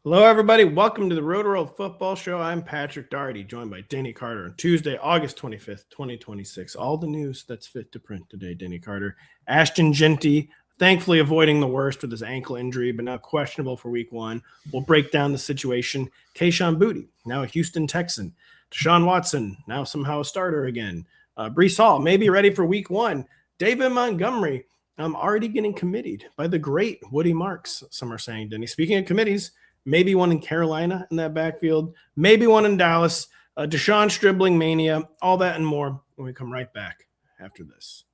Hello, everybody. Welcome to the Rotoworld Football Show. I'm Patrick Daugherty, joined by Denny Carter on Tuesday, August 25th, 2026. All the news that's fit to print today, Denny Carter. Ashton Jeanty, thankfully avoiding the worst with his ankle injury, but now questionable for week one. We'll break down the situation. Kayshon Boutte, now a Houston Texan. Deshaun Watson, now somehow a starter again. Breece Hall, maybe ready for week one. David Montgomery, already getting committed by the great Woody Marks, some are saying, Denny. Speaking of committees, maybe one in Carolina in that backfield, maybe one in Dallas, Deshaun Stribling mania, all that and more when we come right back after this.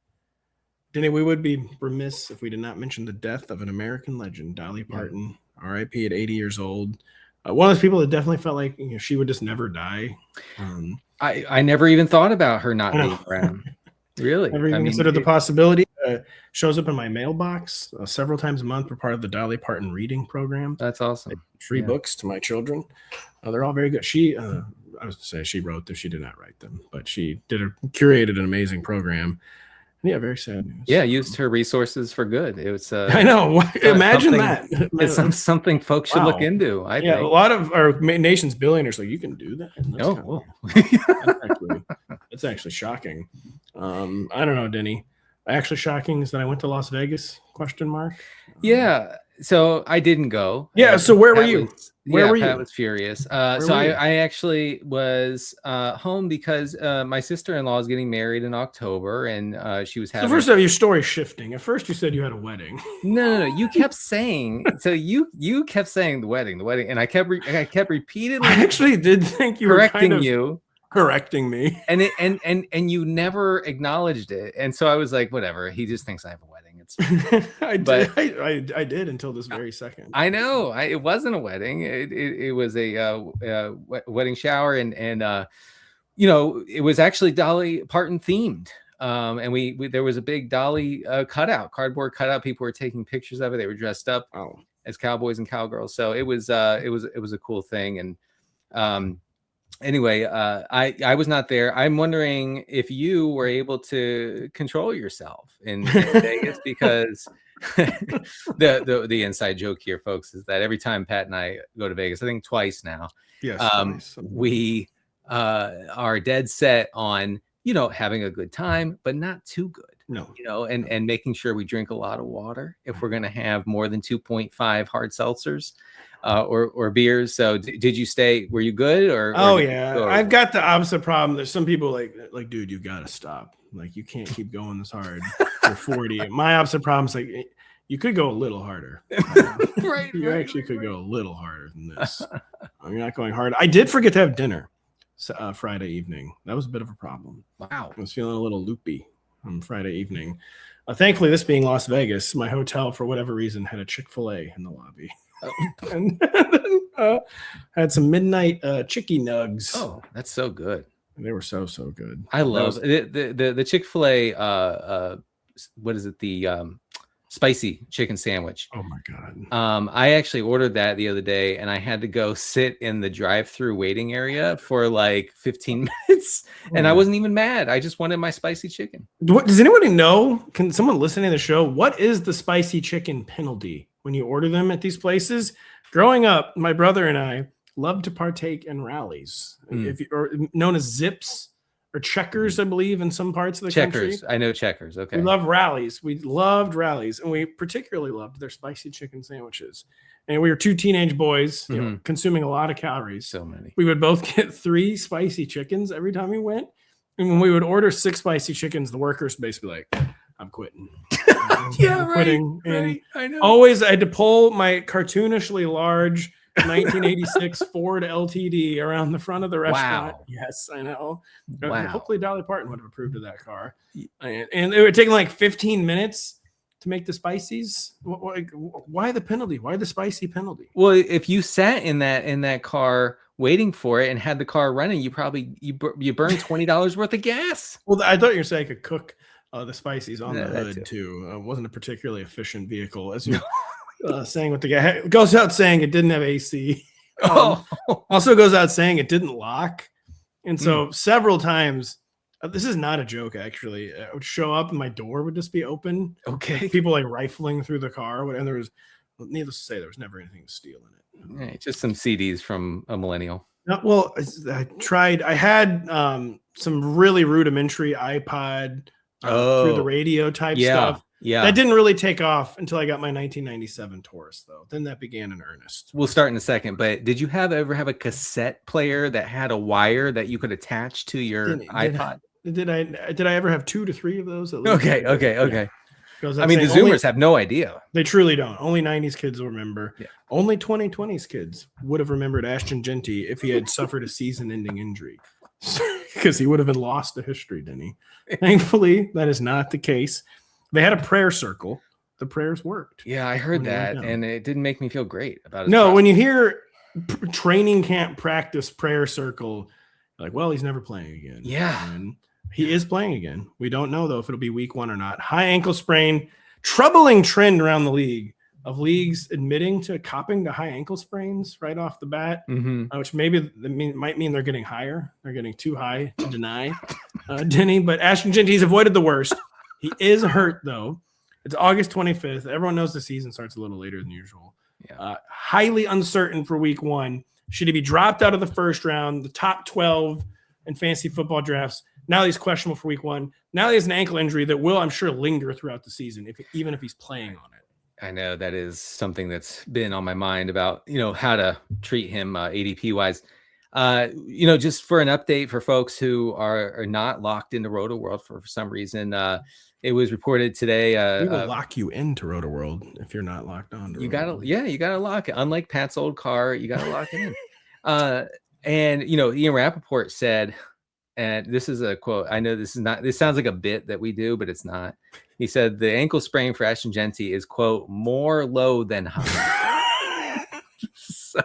Denny, we would be remiss if we did not mention the death of an American legend, Dolly Parton, R.I.P. at 80 years old. One of those people that definitely felt like she would just never die. I never even thought about her not being around. Really? Never even considered the possibility. Shows up in my mailbox several times a month. We're part of the Dolly Parton reading program. That's awesome. Free books to my children. They're all very good. She, I was to say she wrote them. She did not write them, but she curated an amazing program. And yeah, very sad news. Yeah, used her resources for good. It was. I know. Imagine that. It's something folks should look into. I think. A lot of our nation's billionaires like, you can do that. Oh, it's actually shocking. I don't know, Denny. Actually shocking is that I went to Las Vegas, ? Yeah. So I didn't go. Yeah. So where were you? Where were you? Pat was furious. I actually was home because my sister-in-law is getting married in October, and she was having. So first off, your story's shifting. At first, you said you had a wedding. No. You kept saying you kept saying the wedding, and I kept repeatedly. I actually did think you were kind of correcting me, and you never acknowledged it, and so I was like, whatever. He just thinks I have a wedding. It's I did until this very second. I know it wasn't a wedding. It was a wedding shower, and it was actually Dolly Parton themed. And we there was a big Dolly cardboard cutout. People were taking pictures of it. They were dressed up as cowboys and cowgirls. So it was a cool thing. And anyway, I was not there. I'm wondering if you were able to control yourself in Vegas, because the inside joke here, folks, is that every time Pat and I go to Vegas, I think twice now, we are dead set on having a good time, but not too good. No, and making sure we drink a lot of water if we're going to have more than 2.5 hard seltzers. Or beers. So did you stay? Were you good? Or I've got the opposite problem. There's some people like, dude, you gotta stop. Like, you can't keep going this hard. You're 40. My opposite problem is like, you could go a little harder. You actually could go a little harder than this. You're not going hard. I did forget to have dinner Friday evening. That was a bit of a problem. Wow. I was feeling a little loopy on Friday evening. Thankfully, this being Las Vegas, my hotel, for whatever reason, had a Chick-fil-A in the lobby. And had some midnight chicky nugs. Oh, that's so good. They were so good. I love the Chick-fil-A. What is it? The spicy chicken sandwich. Oh my god. I actually ordered that the other day, and I had to go sit in the drive-through waiting area for like 15 minutes, and I wasn't even mad. I just wanted my spicy chicken. Does anybody know? Can someone listening to the show? What is the spicy chicken penalty when you order them at these places? Growing up, my brother and I loved to partake in rallies, or known as zips or checkers, I believe, in some parts of the country. I know checkers. Okay. We love rallies. We loved rallies, and we particularly loved their spicy chicken sandwiches. And we were two teenage boys, consuming a lot of calories. So many. We would both get 3 spicy chickens every time we went. And when we would order 6 spicy chickens, the workers basically like, I'm quitting. I'm quitting. Right. I know. Always, I had to pull my cartoonishly large 1986 Ford LTD around the front of the restaurant. Wow. Yes, I know. Wow. Hopefully Dolly Parton would have approved of that car. And it would take like 15 minutes to make the spices. Why the penalty? Why the spicy penalty? Well, if you sat in that car waiting for it and had the car running, you probably you burned $20 worth of gas. Well, I thought you were saying I could cook the spices on the hood too. It wasn't a particularly efficient vehicle, as you saying with the guy. It goes out saying it didn't have AC. Also goes out saying it didn't lock. And so several times, this is not a joke, actually, I would show up and my door would just be open. Okay. People like rifling through the car. And there was needless to say, there was never anything to steal in it. Right, just some CDs from a millennial. Well, I had some really rudimentary iPod through the radio type stuff. Yeah. That didn't really take off until I got my 1997 Taurus, though. Then that began in earnest. We'll start in a second, but did you ever have a cassette player that had a wire that you could attach to your iPod? Did I ever have 2 to 3 of those at least? Okay. Yeah. I mean, the Zoomers have no idea. They truly don't. Only 90s kids will remember. Yeah. Only 2020s kids would have remembered Ashton Jeanty if he had suffered a season-ending injury. Because he would have been lost to history, Denny. Thankfully, that is not the case. They had a prayer circle. The prayers worked. Yeah, I heard that, and it didn't make me feel great about it. No, when you hear training camp practice prayer circle, you're like, well, he's never playing again. Yeah. And he is playing again. We don't know, though, if it'll be week 1 or not. High ankle sprain. Troubling trend around the league of leagues admitting to copping to high ankle sprains right off the bat, which maybe might mean they're getting higher. They're getting too high to deny Denny. But Ashton Jeanty's avoided the worst. He is hurt, though. It's August 25th. Everyone knows the season starts a little later than usual. Yeah. Highly uncertain for week 1. Should he be dropped out of the first round, the top 12 in fantasy football drafts? Now he's questionable for week 1. Now he has an ankle injury that will, I'm sure, linger throughout the season, even if he's playing on it. I know that is something that's been on my mind about, how to treat him ADP wise. Just for an update for folks who are not locked into Rotoworld for some reason, it was reported today. We will lock you into Rotoworld if you're not locked on. You gotta lock it. Unlike Pat's old car, you gotta lock it in. And Ian Rappaport said, and this is a quote. I know this sounds like a bit that we do, but it's not. He said the ankle sprain for Ashton Jeanty is, quote, more low than high. So,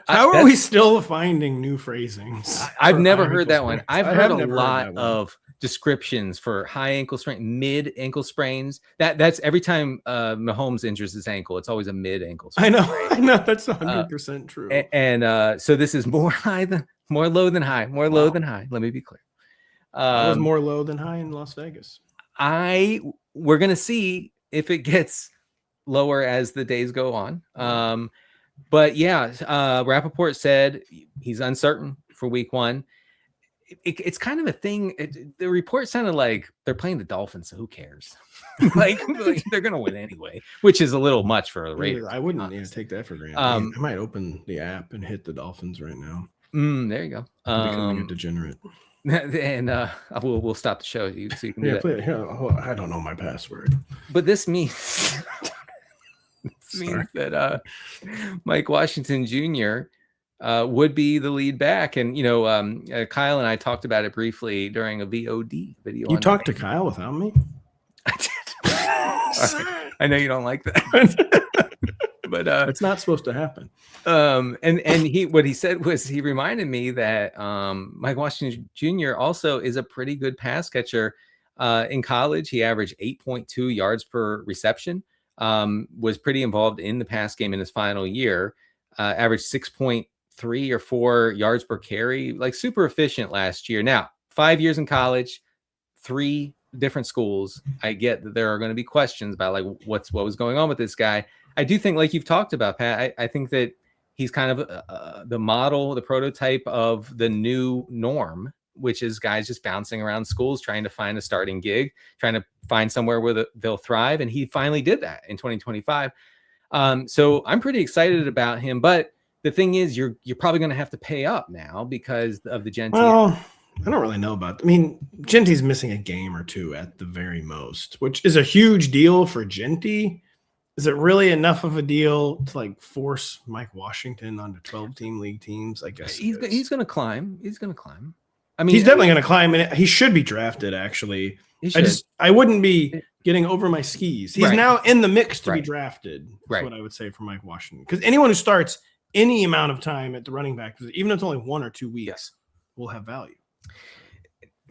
how are we still finding new phrasings? I've never heard that one. I've heard a lot of descriptions for high ankle sprain, mid ankle sprains. That's every time Mahomes injures his ankle, it's always a mid ankle sprain. I know that's 100% true. And so this is more low than high. Let me be clear. It was more low than high in Las Vegas. We're gonna see if it gets lower as the days go on. But yeah, Rappaport said he's uncertain for week 1. It's kind of a thing. The report sounded like they're playing the Dolphins, so who cares? like they're gonna win anyway, which is a little much for the Raiders. I wouldn't take that for granted. I might open the app and hit the Dolphins right now. There you go. Becoming a degenerate. And we'll stop the show so you can do that. Please, I don't know my password. But this means that Mike Washington Jr. Would be the lead back. And, Kyle and I talked about it briefly during a VOD video. You talked to Kyle without me? I did. I know you don't like that. But it's not supposed to happen. And what he said was he reminded me that Mike Washington Jr. also is a pretty good pass catcher. In college, he averaged 8.2 yards per reception. Was pretty involved in the pass game in his final year. Averaged 6.3 or 4 yards per carry, like super efficient last year. Now, 5 years in college, 3 different schools. I get that there are going to be questions about like what was going on with this guy. I do think, like you've talked about, Pat, I think that he's kind of the model, the prototype of the new norm, which is guys just bouncing around schools, trying to find a starting gig, trying to find somewhere where they'll thrive. And he finally did that in 2025. So I'm pretty excited about him. But the thing is, you're probably going to have to pay up now because of the Jeanty. Well, I don't really know about. Jeanty's missing a game or 2 at the very most, which is a huge deal for Jeanty. Is it really enough of a deal to like force Mike Washington onto 12-team league teams? I guess he's going to climb. He's going to climb. He's definitely going to climb, and he should be drafted. Actually, I wouldn't be getting over my skis. He's now in the mix to be drafted. That's what I would say for Mike Washington, because anyone who starts any amount of time at the running back, even if it's only 1 or 2 weeks, will have value.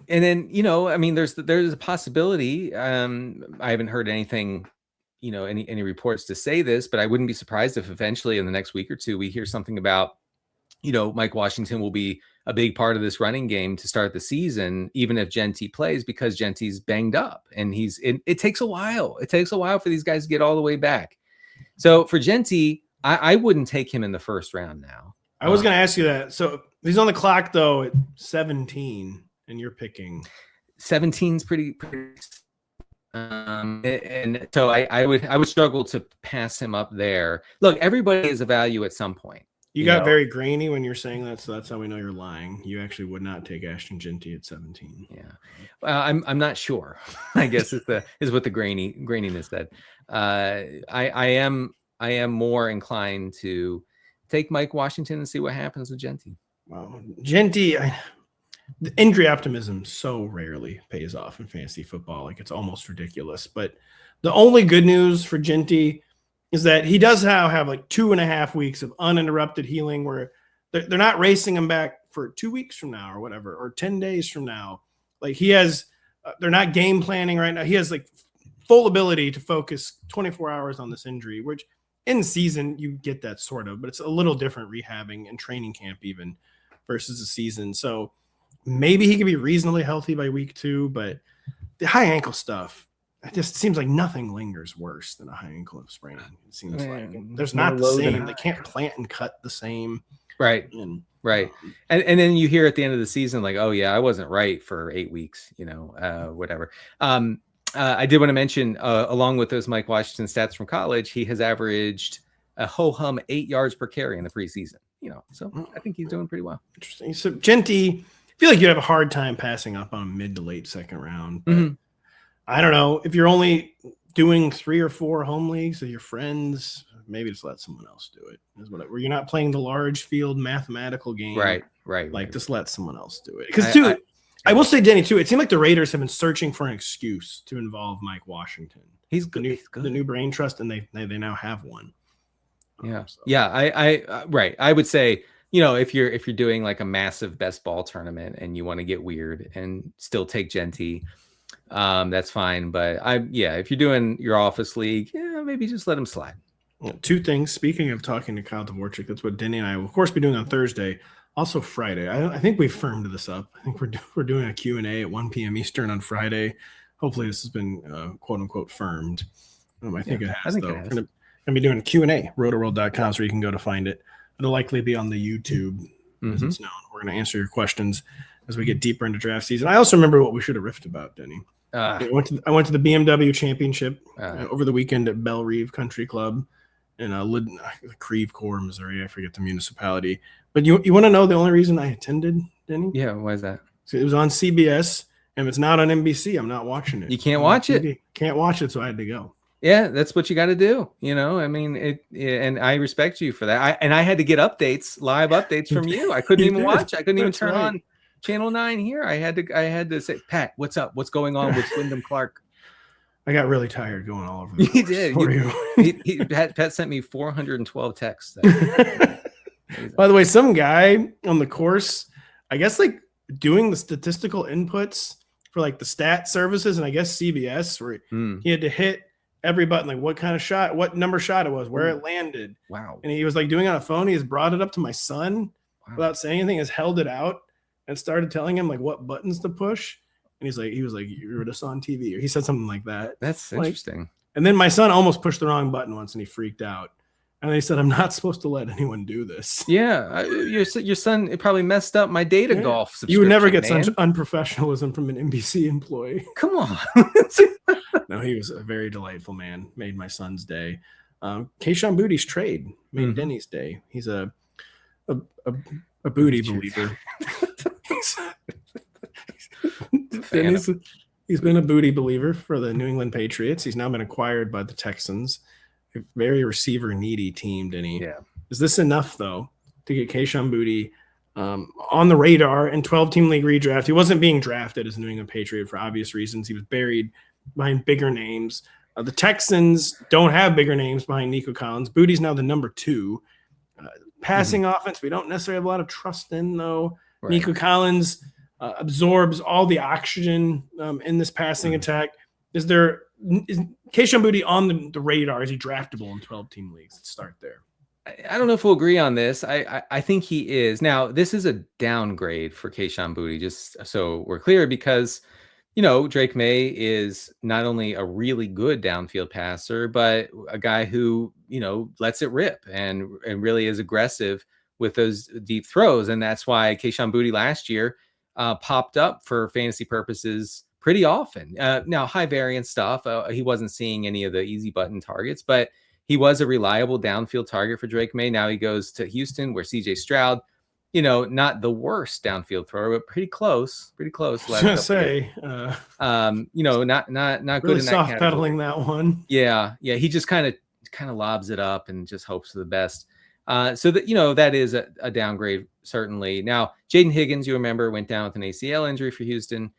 And then there's a possibility. I haven't heard anything. Any reports to say this, but I wouldn't be surprised if eventually in the next week or 2 we hear something about Mike Washington will be a big part of this running game to start the season, even if Jeanty plays, because Jeanty's banged up and it takes a while. It takes a while for these guys to get all the way back. So for Jeanty, I wouldn't take him in the first round now. I was going to ask you that. So he's on the clock though at 17 and you're picking 17's pretty and so I would struggle to pass him up there. Look, everybody is a value at some point. You got very grainy when you're saying that, so that's how we know you're lying. You actually would not take Ashton Jeanty at 17. Yeah, I'm not sure. I guess is what the graininess said. I am more inclined to take Mike Washington and see what happens with Jeanty. Wow, Jeanty, the injury optimism so rarely pays off in fantasy football. Like, it's almost ridiculous. But the only good news for Jeanty is that he does now have like 2.5 weeks of uninterrupted healing where they're not racing him back for 2 weeks from now or whatever, or 10 days from now. Like, he has, they're not game planning right now. He has like full ability to focus 24 hours on this injury, which in season you get that sort of, but it's a little different rehabbing and training camp even versus the season. So maybe he could be reasonably healthy by week 2, but the high ankle stuff, it just seems like nothing lingers worse than a high ankle sprain. It seems like there's not the same. They can't plant and cut the same. Right. And then you hear at the end of the season, like, oh yeah, I wasn't right for 8 weeks, whatever. I did want to mention, along with those Mike Washington stats from college, he has averaged a ho-hum 8 yards per carry in the preseason. So I think he's doing pretty well. Interesting. So Jeanty, I feel like you have a hard time passing up on mid to late second round. But I don't know if you're only doing 3 or 4 home leagues with your friends, maybe just let someone else do it. Where you're not playing the large field mathematical game. Right. Just let someone else do it. Because I will say, Denny, too, it seemed like the Raiders have been searching for an excuse to involve Mike Washington. He's good. The new brain trust, and they now have one. I would say, if you're doing like a massive best ball tournament and you want to get weird and still take Jeanty, that's fine. But if you're doing your office league, maybe just let him slide. 2 things. Speaking of talking to Kyle Dvorak, that's what Denny and I will, of course, be doing on Thursday. Also Friday. I think we've firmed this up. I think we're doing a Q&A at 1 p.m. Eastern on Friday. Hopefully this has been quote unquote firmed. I think it has. We're going to be doing a Q&A, rotoworld.com, so you can go to find it. It'll likely be on the YouTube as it's known. We're going to answer your questions as we get deeper into draft season. I also remember what we should have riffed about, Denny. I went to the BMW Championship over the weekend at Belle Reve Country Club in Creve Coeur, Missouri. I forget the municipality. But you want to know the only reason I attended, Denny? Yeah, why is that? So it was on CBS, and if it's not on NBC, I'm not watching it. You can't watch it? Can't watch it, so I had to go. Yeah, that's what you got to do. I mean, and I respect you for that. I had to get live updates from you. I couldn't even watch. I couldn't even turn on Channel 9 here. I had to say, Pat, what's up? What's going on with Wyndham Clark? I got really tired going all over the course. He did. Pat sent me 412 texts. By the way, some guy on the course, I guess, like doing the statistical inputs for like the stat services, and I guess CBS, where he had to hit every button, like what kind of shot, what number shot it was, where it landed. Wow. And he was like doing it on a phone. He has brought it up to my son without saying anything, has held it out and started telling him like what buttons to push. And he was like, you were just on TV, or he said something like that. That's interesting. And then my son almost pushed the wrong button once and he freaked out. And they said, I'm not supposed to let anyone do this. Yeah. Your son probably messed up my data golf subscription. You would never get such unprofessionalism from an NBC employee. Come on. No, he was a very delightful man. Made my son's day. Kayshon Boutte's trade made Denny's day. He's a booty believer. He's been a booty believer for the New England Patriots. He's now been acquired by the Texans. A very receiver needy team, Denny. Yeah. Is this enough though to get Kayshon Boutte on the radar in 12-team league redraft? He wasn't being drafted as a New England Patriot for obvious reasons. He was buried behind bigger names. The Texans don't have bigger names behind Nico Collins. Boutte's now the number 2. Passing offense, we don't necessarily have a lot of trust in though. Right. Nico Collins absorbs all the oxygen in this passing attack. Is Kayshon Boutte on the radar? Is he draftable in 12-team leagues? Let's start there. I don't know if we'll agree on this. I think he is. Now, this is a downgrade for Kayshon Boutte, just so we're clear, because, Drake May is not only a really good downfield passer, but a guy who, lets it rip and really is aggressive with those deep throws. And that's why Kayshon Boutte last year popped up for fantasy purposes pretty often. Now, high variance stuff. He wasn't seeing any of the easy button targets, but he was a reliable downfield target for Drake May. Now he goes to Houston, where CJ Stroud, not the worst downfield thrower, but pretty close. I was gonna say, not good really in that soft pedaling that one. Yeah. He just kind of lobs it up and just hopes for the best. So that that is a downgrade, certainly. Now, Jaden Higgins, you remember, went down with an ACL injury for Houston.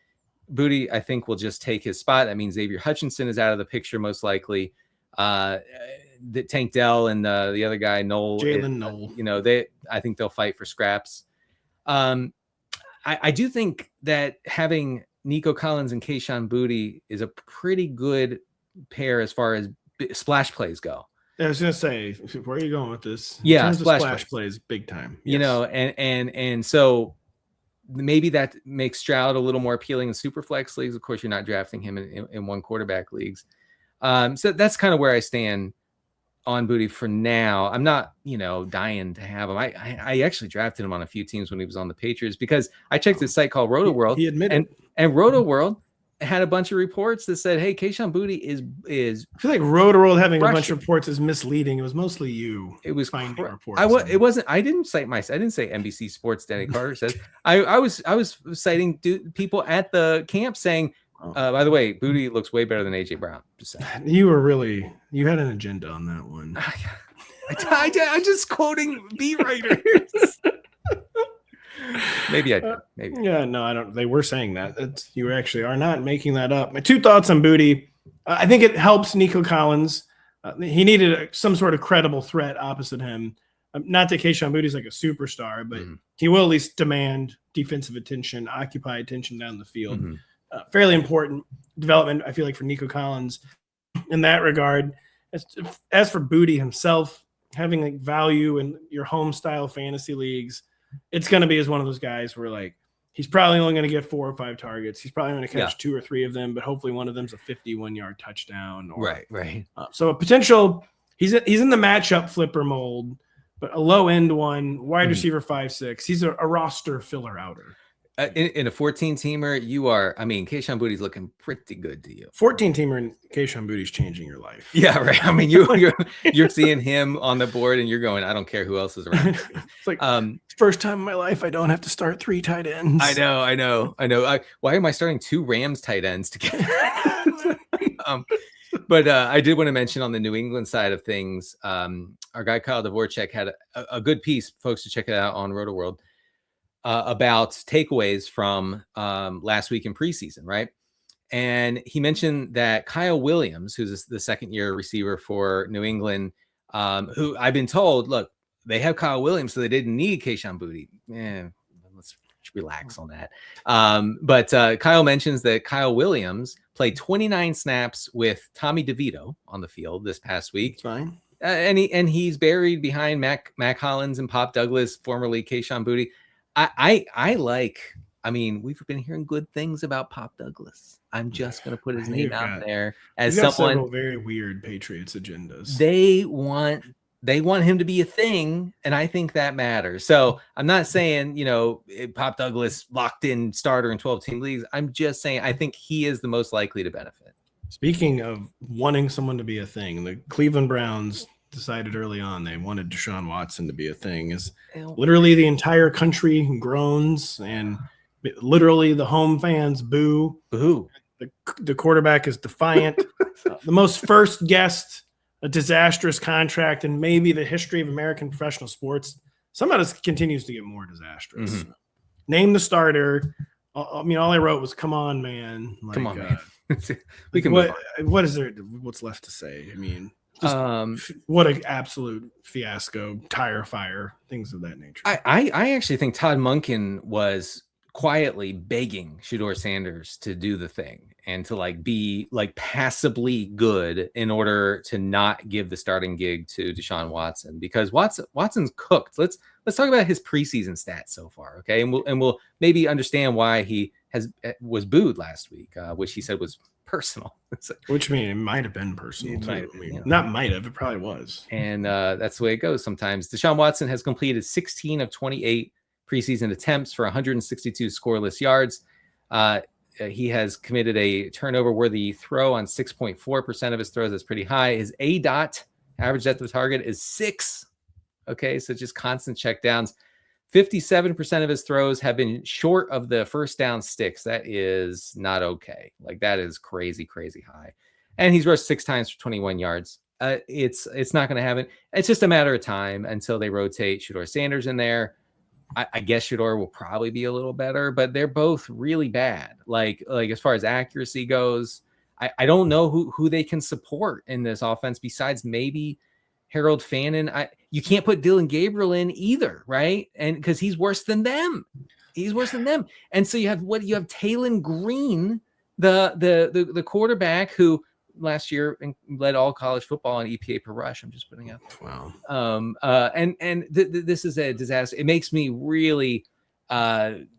Boutte, I think, will just take his spot. That means Xavier Hutchinson is out of the picture, most likely. The Tank Dell and the other guy, Jalen Noel. I think they'll fight for scraps. I do think that having Nico Collins and Kayshon Boutte is a pretty good pair as far as splash plays go. I was gonna say, where are you going with this? Yeah, splash plays big time. Yes. And so maybe that makes Stroud a little more appealing in super flex leagues. Of course, you're not drafting him in one quarterback leagues. So that's kind of where I stand on Boutte for now. I'm not, dying to have him. I actually drafted him on a few teams when he was on the Patriots, because I checked this site called Rotoworld. He admitted, and Rotoworld had a bunch of reports that said, "Hey, Kayshon Boutte is." I feel like Rotoworld having a bunch of reports is misleading. It was mostly you. It was finding reports. It wasn't. I didn't cite I didn't say NBC Sports. Denny Carter says. I was citing people at the camp saying, by the way, Boutte looks way better than AJ Brown. Just saying. You had an agenda on that one. I'm just quoting beat writers. Maybe I did. Maybe. Yeah, no, I don't. They were saying that. You actually are not making that up. My two thoughts on Boutte. I think it helps Nico Collins. He needed some sort of credible threat opposite him. Not that Kayshon Boutte is like a superstar, but he will at least demand defensive attention, occupy attention down the field. Fairly important development, I feel like, for Nico Collins in that regard. As for Boutte himself, having like value in your home style fantasy leagues, it's going to be as one of those guys where like he's probably only going to get 4 or 5 targets. He's probably going to catch 2 or 3 of them, but hopefully one of them's a 51-yard touchdown. Right. So a potential, he's in the matchup flipper mold, but a low end one, wide receiver 5'6". He's a roster filler outer. In a 14-teamer, Kayshon Boutte's looking pretty good to you. 14-teamer and Kayshon Boutte's changing your life. Yeah, right. I mean, you're seeing him on the board and you're going, I don't care who else is around. It's like first time in my life I don't have to start 3 tight ends. I know. Why am I starting 2 Rams tight ends together? But I did want to mention on the New England side of things, our guy Kyle Dvorak had a good piece, folks, to check it out on Rotoworld. About takeaways from last week in preseason, right? And he mentioned that Kyle Williams, who's the second-year receiver for New England, who I've been told, look, they have Kyle Williams, so they didn't need Kayshon Boutte. Let's relax on that. But Kyle mentions that Kyle Williams played 29 snaps with Tommy DeVito on the field this past week. That's fine. And he's buried behind Mac Hollins and Pop Douglas, formerly Kayshon Boutte. We've been hearing good things about Pop Douglas. I'm just going to put his name out there as someone. Very weird Patriots agendas. They want him to be a thing, and I think that matters. So I'm not saying Pop Douglas locked in starter in 12-team leagues. I'm just saying I think he is the most likely to benefit. Speaking of wanting someone to be a thing, the Cleveland Browns decided early on they wanted Deshaun Watson to be a thing. Is literally the entire country groans, and literally the home fans boo. The quarterback is defiant. The most first guessed a disastrous contract in maybe the history of American professional sports. Somehow this continues to get more disastrous. Name the starter. All I wrote was, "Come on, man! Come on, man." We can. What is there? What's left to say? What an absolute fiasco, tire fire, things of that nature. I actually think Todd Monken was quietly begging Shedeur Sanders to do the thing and to like be like passably good in order to not give the starting gig to Deshaun Watson, because Watson's cooked. Let's talk about his preseason stats so far, okay? And we'll maybe understand why he was booed last week, which he said was personal. Which it might have been personal. It probably was. And that's the way it goes sometimes. Deshaun Watson has completed 16 of 28 preseason attempts for 162 scoreless yards. He has committed a turnover-worthy throw on 6.4% of his throws. That's pretty high. His ADOT, average depth of target, is 6. Okay, so just constant checkdowns. 57% of his throws have been short of the first down sticks. That is not okay. Like, that is crazy, crazy high. And he's rushed 6 times for 21 yards. It's not going to happen. It's just a matter of time until they rotate Shedeur Sanders in there. I guess Shedeur will probably be a little better, but they're both really bad. Like as far as accuracy goes, I don't know who they can support in this offense besides maybe Harold Fannin. You can't put Dylan Gabriel in either, right? And because he's worse than them. And so you have Taylon Green, the quarterback who last year led all college football on EPA per rush. I'm just putting up. Wow. This is a disaster. It makes me really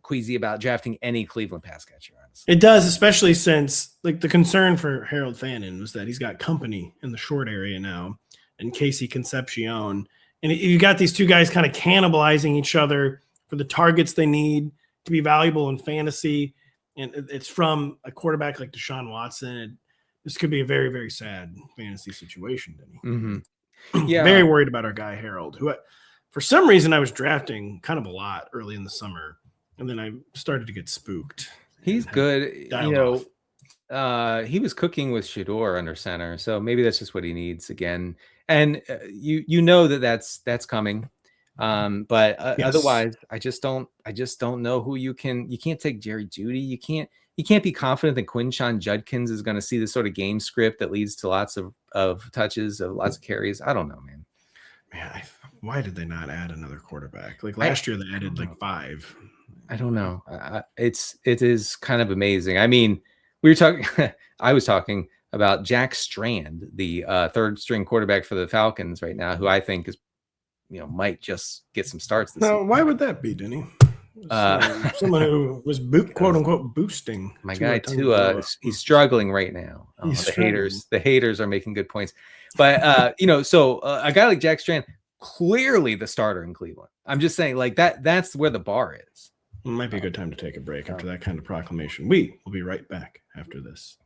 queasy about drafting any Cleveland pass catcher. Honestly. It does, especially since like the concern for Harold Fannin was that he's got company in the short area now, and Casey Concepcion, and you got these two guys kind of cannibalizing each other for the targets they need to be valuable in fantasy, and it's from a quarterback like Deshaun Watson. And this could be a very, very sad fantasy situation, Denny. Mm-hmm. Yeah, very worried about our guy Harold, who for some reason I was drafting kind of a lot early in the summer, and then I started to get spooked. He's good. He was cooking with Shedeur under center, so maybe that's just what he needs again. And you know that's coming. But yes. Otherwise, I just don't know who you can't take Jerry Jeudy. You can't be confident that Quinshon Judkins is going to see this sort of game script that leads to lots of touches, of lots of carries. I don't know, man. Why did they not add another quarterback? Like last year, they added like 5. I don't know. It is kind of amazing. I mean, we were talking. I was talking about Jack Strand, the third string quarterback for the Falcons right now, who I think is, might just get some starts this season. Why would that be, Denny? Someone who was quote unquote boosting. My guy Tua, he's struggling right now. The haters are making good points, but so a guy like Jack Strand, clearly the starter in Cleveland. I'm just saying, like that's where the bar is. It might be a good time to take a break after that kind of proclamation. We will be right back after this.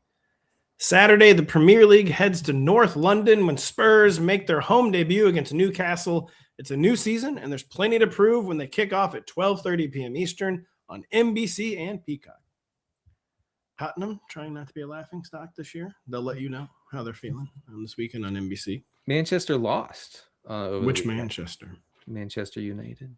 Saturday, the Premier League heads to North London when Spurs make their home debut against Newcastle. It's a new season, and there's plenty to prove when they kick off at 12:30 p.m. Eastern on NBC and Peacock. Tottenham trying not to be a laughing stock this year. They'll let you know how they're feeling on this weekend on NBC. Manchester lost. Which Manchester? Manchester United.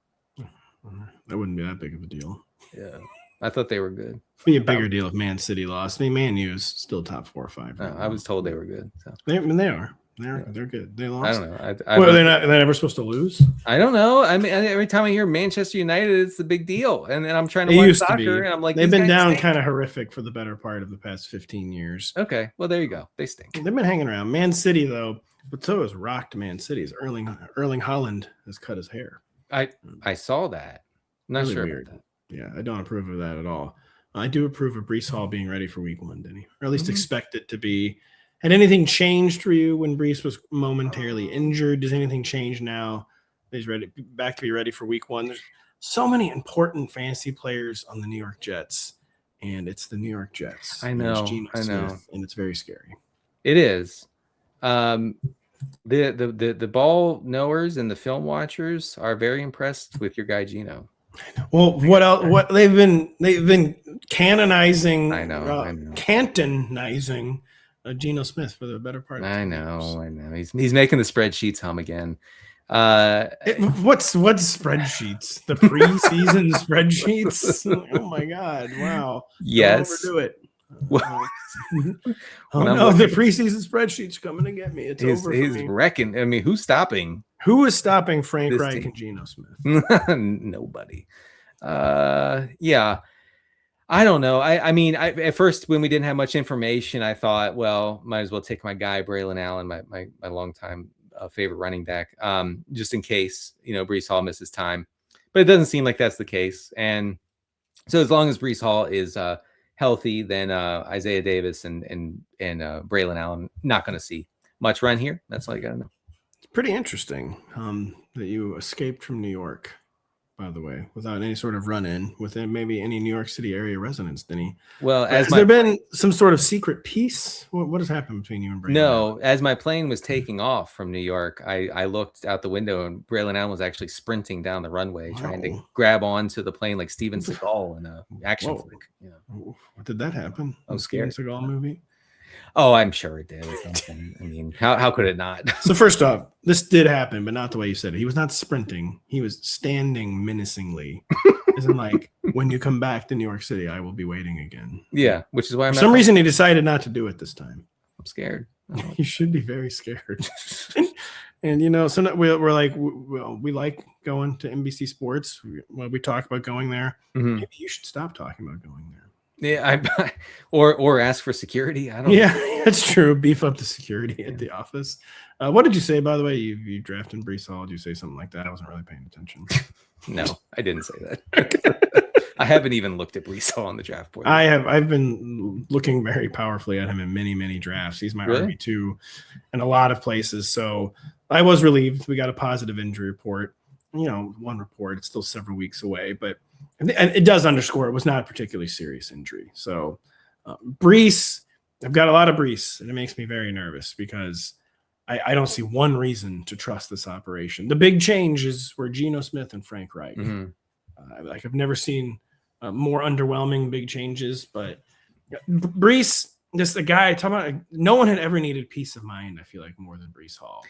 That wouldn't be that big of a deal. Yeah, I thought they were good. Be a bigger deal if Man City lost. I mean, Man U is still top 4 or 5. I was told they were good. So. They are. They're good. They lost. I don't know. Are they never supposed to lose? I don't know. I mean, every time I hear Manchester United, it's the big deal. And then I'm trying to watch soccer, and I'm like, they've been down kind of horrific for the better part of the past 15 years. Okay, well there you go. They stink. They've been hanging around. Man City though, but so has rocked Man City's. Erling Haaland has cut his hair. I saw that. Not really sure weird. About that. Yeah, I don't approve of that at all. I do approve of Breece Hall being ready for week 1, Denny, or at least expect it to be. Had anything changed for you when Breece was momentarily injured? Does anything change now? He's back to be ready for week 1. There's so many important fantasy players on the New York Jets, and it's the New York Jets. I know. Smith, and it's very scary. It is. The ball knowers and the film watchers are very impressed with your guy Geno. Well, what else? What they've been canonizing. I know. Cantonizing Geno Smith for the better part of 2 years. I know. He's making the spreadsheets hum again. What's spreadsheets? The preseason spreadsheets? Oh my God! Wow. Yes. Don't overdo it. The preseason spreadsheets coming to get me. It's over. He's wrecking. I mean, who's stopping? Who is stopping Frank Reich and Geno Smith? Nobody. Yeah. I don't know. I mean, at first when we didn't have much information, I thought, well, might as well take my guy Braylon Allen, my longtime favorite running back, just in case Breece Hall misses time. But it doesn't seem like that's the case. And so as long as Breece Hall is healthy, then Isaiah Davis and Braylon Allen not going to see much run here. That's all you got to know. It's pretty interesting that you escaped from New York, by the way, without any sort of run-in with maybe any New York City area residents, Denny. Well, has there been some sort of secret peace? What has happened between you and Braylon? No, as my plane was taking off from New York, I looked out the window and Braylon Allen was actually sprinting down the runway, trying to grab onto the plane like Steven Seagal in an action flick. What did that happen? I'm scared. Steven Seagal movie? Oh, I'm sure it did. I mean, how could it not? So first off, this did happen, but not the way you said it. He was not sprinting. He was standing menacingly. Isn't like, when you come back to New York City, I will be waiting again. Yeah, which is why for some reason he decided not to do it this time. I'm scared. You should be very scared. And so we're like, we like going to NBC Sports. We talk about going there. Mm-hmm. Maybe you should stop talking about going there. Yeah, or ask for security. I don't know. Yeah, that's true. Beef up the security at the office. What did you say, by the way? You drafted Breece Hall. Did you say something like that? I wasn't really paying attention. No, I didn't say that. I haven't even looked at Breece Hall on the draft board. I've been looking very powerfully at him in many drafts. He's my RB2 in a lot of places. So I was relieved. We got a positive injury report. One report. It's still several weeks away, but and it does underscore it was not a particularly serious injury. So Breece, I've got a lot of Breece, and it makes me very nervous because I don't see one reason to trust this operation. The big changes were Geno Smith and Frank Reich. Mm-hmm. I've never seen more underwhelming big changes, but Breece, just a guy talking about, no one had ever needed peace of mind. I feel like more than Breece Hall.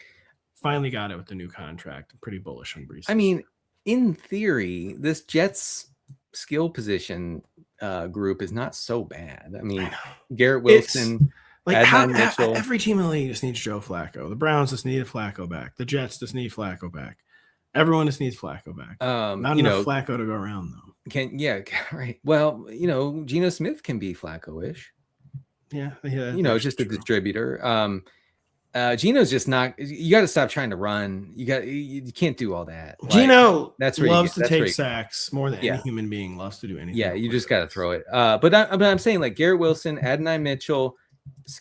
Finally got it with the new contract. I'm pretty bullish on Breece. I mean, in theory, this Jets skill position group is not so bad. I mean, Garrett Wilson, Mitchell. Every team in the league just needs Joe Flacco. The Browns just need Flacco back. The Jets just need Flacco back. Everyone just needs Flacco back. Not enough Flacco to go around, though. Right. Well, Geno Smith can be Flacco-ish. Yeah. Just a distributor. Geno's just not. You got to stop trying to run. You can't do all that. Geno loves to take sacks more than any human being loves to do anything. Yeah, you just got to throw it. But I'm saying, like, Garrett Wilson, Adonai Mitchell,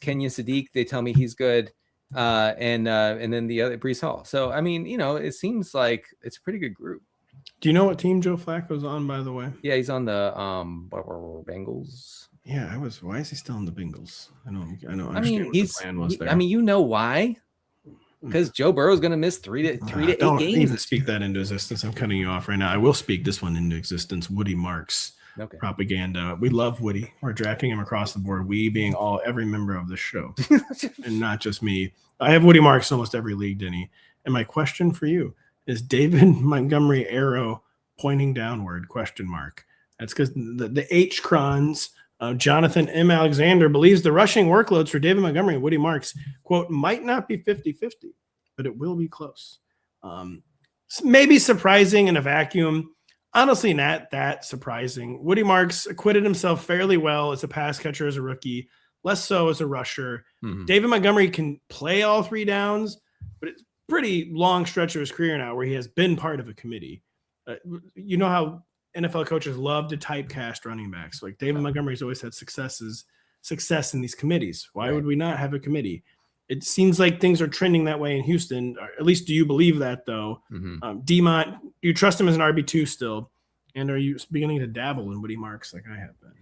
Kenyon Sadiq. They tell me he's good, and then the other Breece Hall. So I mean, it seems like it's a pretty good group. Do you know what team Joe Flacco's on, by the way? Yeah, he's on the Bengals. Yeah, why is he still in the Bengals? I know. I mean, the plan was there. I mean, why? Because Joe Burrow's going to miss 3 to 8 games. Don't even speak that into existence. I'm cutting you off right now. I will speak this one into existence. Woody Marks propaganda. We love Woody. We're drafting him across the board. We being every member of the show, and not just me. I have Woody Marks in almost every league, Denny. And my question for you is: David Montgomery arrow pointing downward? ? That's because the H crons. Jonathan M. Alexander believes the rushing workloads for David Montgomery and Woody Marks, quote, might not be 50-50, but it will be close. Maybe surprising in a vacuum. Honestly, not that surprising. Woody Marks acquitted himself fairly well as a pass catcher as a rookie, less so as a rusher. Mm-hmm. David Montgomery can play all 3 downs, but it's a pretty long stretch of his career now where he has been part of a committee. You know how NFL coaches love to typecast running backs. Like David Montgomery's always had success in these committees. Why would we not have a committee? It seems like things are trending that way in Houston. Or at least, do you believe that, though? Mm-hmm. Demont, do you trust him as an RB2 still? And are you beginning to dabble in Woody Marks like I have been?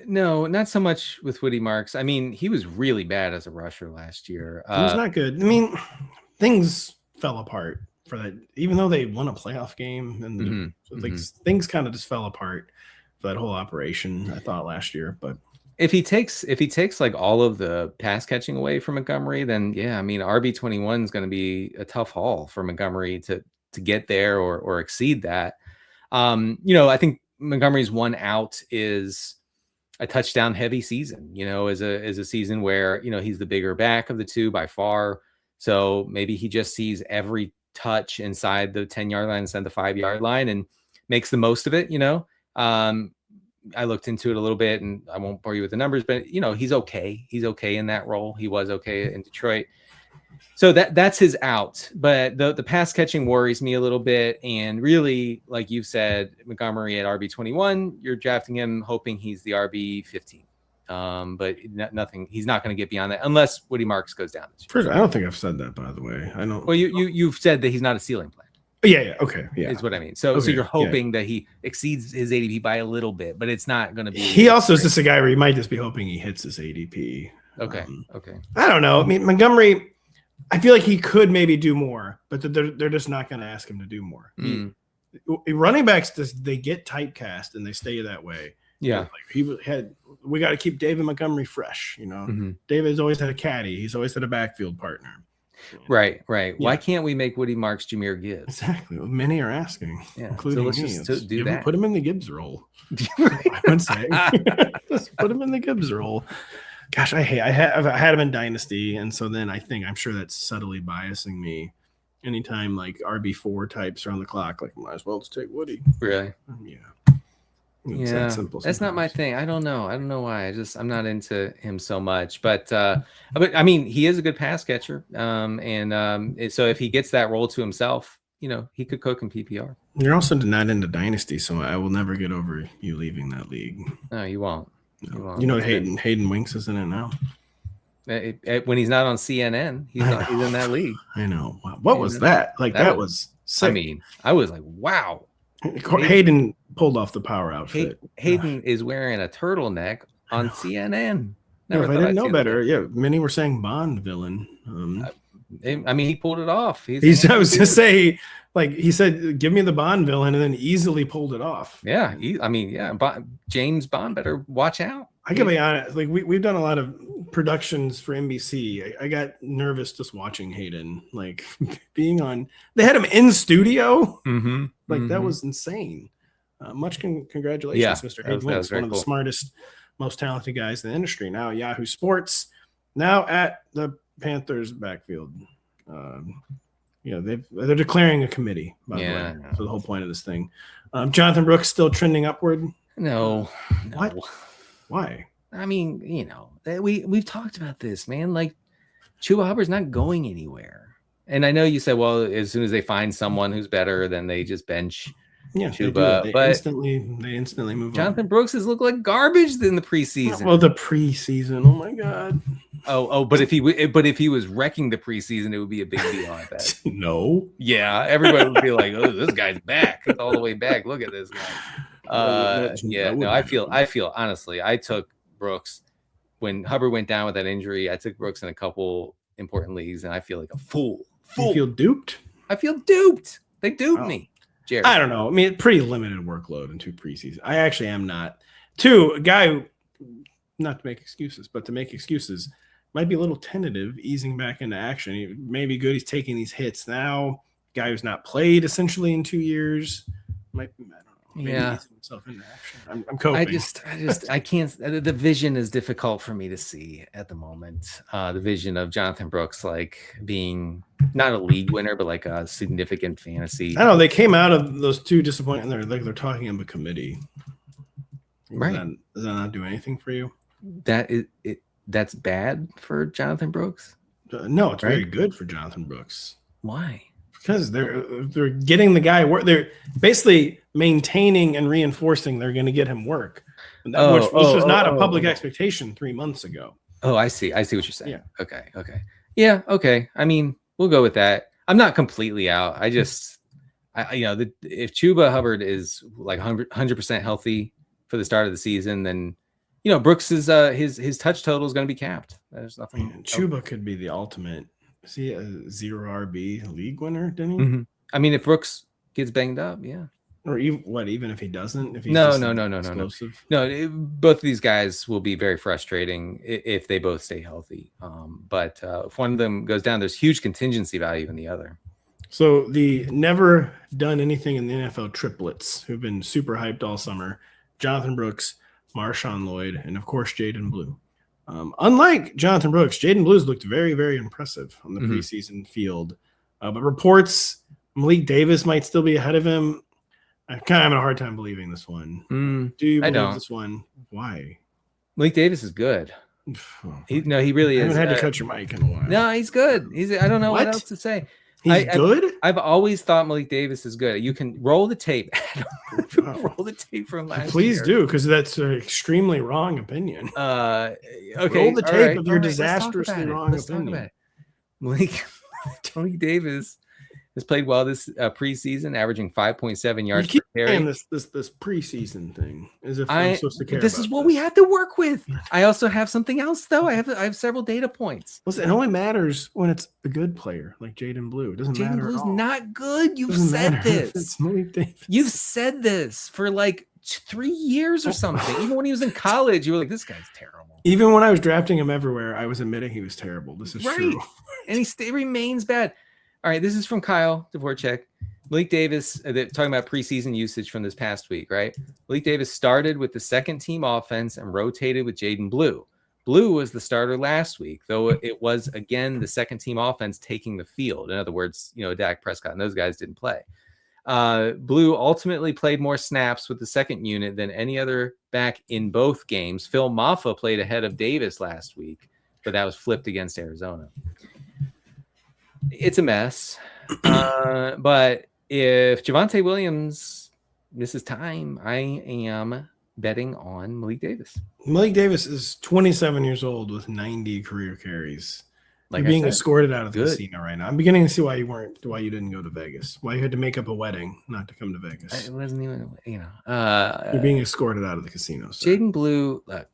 No, not so much with Woody Marks. I mean, he was really bad as a rusher last year. He was not good. I mean, things fell apart for that, even though they won a playoff game, and things kind of just fell apart for that whole operation, I thought, last year. But if he takes like all of the pass catching away from Montgomery, then I mean, RB21 is going to be a tough haul for Montgomery to get there or exceed that. I think Montgomery's one out is a touchdown heavy season, is a season where, he's the bigger back of the two by far. So maybe he just sees every touch inside the 10-yard line instead of the 5-yard line and makes the most of it, I looked into it a little bit, and I won't bore you with the numbers, but he's okay. He's okay in that role. He was okay in Detroit. So that's his out. But the pass catching worries me a little bit. And really, like you've said, Montgomery at RB21, you're drafting him hoping he's the RB15. But nothing. He's not going to get beyond that unless Woody Marks goes down. First, I don't think I've said that, by the way. I don't. Well, you've said that he's not a ceiling player. Yeah. Okay. Yeah. Is what I mean. So you're hoping that he exceeds his ADP by a little bit, but it's not going to be. He also is just a guy where you might just be hoping he hits his ADP. Okay. I don't know. I mean, Montgomery, I feel like he could maybe do more, but they're just not going to ask him to do more. Running backs, they get typecast and they stay that way. Yeah. We got to keep David Montgomery fresh. David's always had a caddy. He's always had a backfield partner. Right. Yeah. Why can't we make Woody Marks Jahmyr Gibbs? Exactly. Well, many are asking, including me. Just do that. Put him in the Gibbs role. I would say, just put him in the Gibbs role. Gosh, I had him in Dynasty, and so then I'm sure that's subtly biasing me. Anytime like RB4 types are on the clock, like might as well just take Woody. Really? Yeah. It's that simple. That's not my thing. I don't know why. I'm not into him so much. But I mean, he is a good pass catcher. So if he gets that role to himself, he could cook in PPR. You're also not into Dynasty, so I will never get over you leaving that league. No, you won't. No. Hayden Winks is in it now. When he's not on CNN, he's in that league. I know. What was that? That was sick. I mean, I was like, wow. Hayden pulled off the power outfit. Hayden is wearing a turtleneck on CNN. If I didn't know better, many were saying Bond villain. I mean, he pulled it off. I was to say, he said, "Give me the Bond villain," and then easily pulled it off. Yeah, James Bond better watch out. I can be honest. We've done a lot of productions for NBC. I got nervous just watching Hayden, being on. They had him in studio. That was insane. Much congratulations, Mr. Hayden Winks, one of the smartest, most talented guys in the industry. Now Yahoo Sports, now at the Panthers backfield. They're declaring a committee, by the way. So the whole point of this thing. Jonathan Brooks still trending upward. No. What? Why? I mean, we've talked about this, man. Chuba Hubbard's not going anywhere. And I know you said, well, as soon as they find someone who's better, then they just bench Chuba. They instantly move on. Jonathan Brooks has looked like garbage in the preseason. Well, the preseason. Oh my God. But if he was wrecking the preseason, it would be a big deal, I bet. No. Yeah, everybody would be like, "Oh, this guy's back. It's all the way back. Look at this guy." I feel honestly, I took Brooks when Hubbard went down with that injury. I took Brooks in a couple important leagues, and I feel like a fool. You feel duped? I feel duped. They duped me. Jared. I don't know. I mean, pretty limited workload in 2 preseason. I actually am not. 2, a guy who, not to make excuses, but to make excuses, might be a little tentative, easing back into action. He may be good. He's taking these hits now. Guy who's not played essentially in 2 years. Might be, I don't know. Maybe easing himself into action. I'm coping. I can't. The vision is difficult for me to see at the moment. The vision of Jonathan Brooks being not a league winner, but a significant fantasy. I don't know. They came out of those 2 disappointing. They're talking of a committee. Right? Does that not do anything for you? That's bad for Jonathan Brooks? No, it's very good for Jonathan Brooks. Why? Because they're getting the guy work. They're basically maintaining and reinforcing they're going to get him work, which was not a public expectation 3 months ago. Oh, I see what you're saying. Yeah. Okay. Yeah. Okay. I mean, we'll go with that. I'm not completely out. If Chuba Hubbard is 100% healthy for the start of the season, then Brooks is his touch total is going to be capped. There's nothing. Chuba could be the ultimate. Is he a 0 RB league winner, Denny? Mm-hmm. I mean, if Brooks gets banged up, yeah. Or even if he doesn't? If he's no. Both of these guys will be very frustrating if they both stay healthy. But if one of them goes down, there's huge contingency value in the other. So the never done anything in the NFL triplets who've been super hyped all summer, Jonathan Brooks, Marshawn Lloyd, and of course, Jaden Blue. Unlike Jonathan Brooks, Jaden Blue's looked very, very impressive on the preseason field. But reports Malik Davis might still be ahead of him. I'm kind of having a hard time believing this one. Do you believe this one? Why? Malik Davis is good. He really is. I haven't had to cut your mic in a while. No, he's good. I don't know what else to say. He's good? I've always thought Malik Davis is good. You can roll the tape. Roll the tape from last year. Please do, because that's an extremely wrong opinion. Okay. Roll the tape of your disastrously wrong opinion. Malik Davis has played well this preseason, averaging 5.7 yards per carry. This preseason thing, as if I'm supposed to care. This is what we had to work with. I also have something else, though. I have several data points. Listen, it only matters when it's a good player like Jaden Blue. It doesn't matter. Jaden Blue's not good. You've said this. It's Malik Davis. You've said this for like 3 years or something. Even when he was in college, you were like, "This guy's terrible." Even when I was drafting him everywhere, I was admitting he was terrible. This is true, and he remains bad. All right, this is from Kyle Dvorak. Malik Davis, talking about preseason usage from this past week, right? Malik Davis started with the second-team offense and rotated with Jaden Blue. Blue was the starter last week, though it was, again, the second-team offense taking the field. In other words, Dak Prescott and those guys didn't play. Blue ultimately played more snaps with the second unit than any other back in both games. Phil Maffa played ahead of Davis last week, but that was flipped against Arizona. It's a mess. But if Javonte Williams misses time, I am betting on Malik Davis. Malik Davis is 27 years old with 90 career carries. Like being escorted out of the casino right now. I'm beginning to see why you didn't go to Vegas. Why you had to make up a wedding not to come to Vegas. It wasn't even, you're being escorted out of the casino. Jaden Blue, look,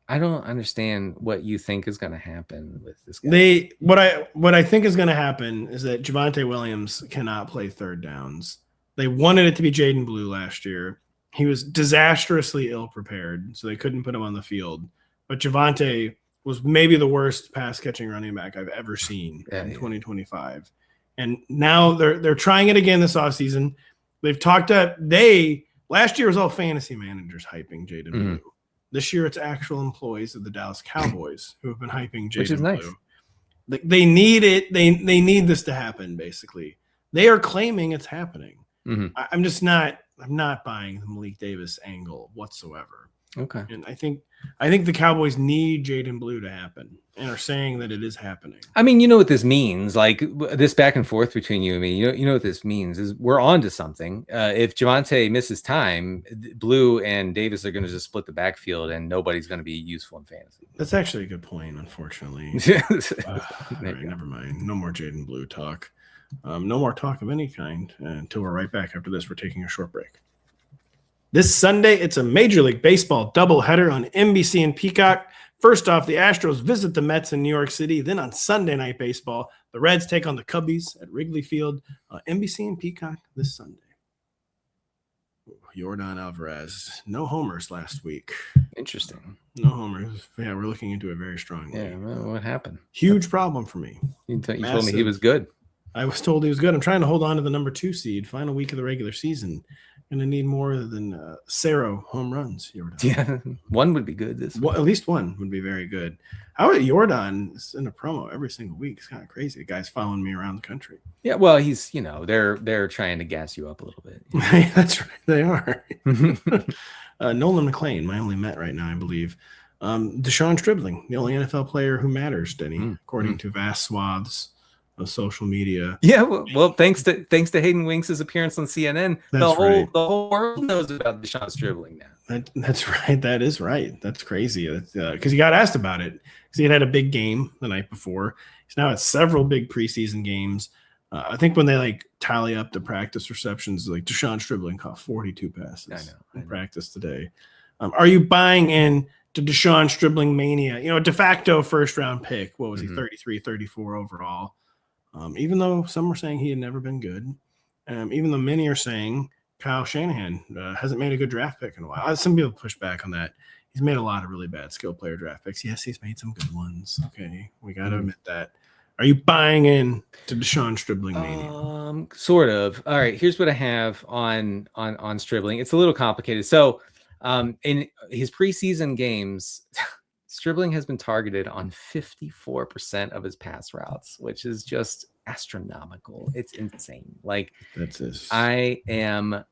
I don't understand what you think is going to happen with this guy. What I think is going to happen is that Javonte Williams cannot play third downs. They wanted it to be Jaden Blue last year. He was disastrously ill prepared, so they couldn't put him on the field. But Javonte was maybe the worst pass catching running back I've ever seen in 2025. And now they're trying it again this offseason. They've talked up last year was all fantasy managers hyping Jaden Blue. This year, it's actual employees of the Dallas Cowboys who have been hyping Jaden Blue. Nice. They need it. They need this to happen. Basically, they are claiming it's happening. I'm not buying the Malik Davis angle whatsoever. Okay. And I think the Cowboys need Jaden Blue to happen and are saying that it is happening. I mean, you know what this means, like this back and forth between you and me, you know what this means is we're on to something. If Javonte misses time, Blue and Davis are going to just split the backfield and nobody's going to be useful in fantasy. That's actually a good point, unfortunately. Right, never mind. No more Jaden Blue talk. No more talk of any kind until we're right back after this. We're taking a short break. This Sunday, it's a Major League Baseball doubleheader on NBC and Peacock. First off, the Astros visit the Mets in New York City. Then on Sunday Night Baseball, the Reds take on the Cubbies at Wrigley Field. NBC and Peacock this Sunday. Yordan Alvarez. No homers last week. Interesting. No homers. Yeah, we're looking into it very strongly. Yeah, well, what happened? Huge problem for me. You told me he was good. I was told he was good. I'm trying to hold on to the number 2 seed. Final week of the regular season. Going to need more than Cerro home runs. Yordan. Yeah, one would be good. At least one would be very good. How about Yordan is in a promo every single week? It's kind of crazy. The guy's following me around the country. Yeah, well, he's they're trying to gas you up a little bit. That's right, they are. Nolan McLean, my only Met right now, I believe. Deshaun Stribling, the only NFL player who matters, Denny, according to vast swaths of social media. Yeah, well, thanks to Hayden Winks' appearance on CNN, the whole world knows about Deshaun Stribling now. That's right. That is right. That's crazy. Because he got asked about it because he had a big game the night before. He's now had several big preseason games. I think when they tally up the practice receptions, Deshaun Stribling caught 42 passes in practice today. Are you buying in to Deshaun Stribling mania? De facto first round pick. What was he? 33, 34 overall. Even though some were saying he had never been good, even though many are saying Kyle Shanahan hasn't made a good draft pick in a while. Some people push back on that. He's made a lot of really bad skill player draft picks. Yes, he's made some good ones. Okay, we got to admit that. Are you buying in to Deshaun Stribling mania? Sort of. All right, here's what I have on Stribling. It's a little complicated. So in his preseason games, Stribling has been targeted on 54% of his pass routes, which is just astronomical. It's insane. That's this. I am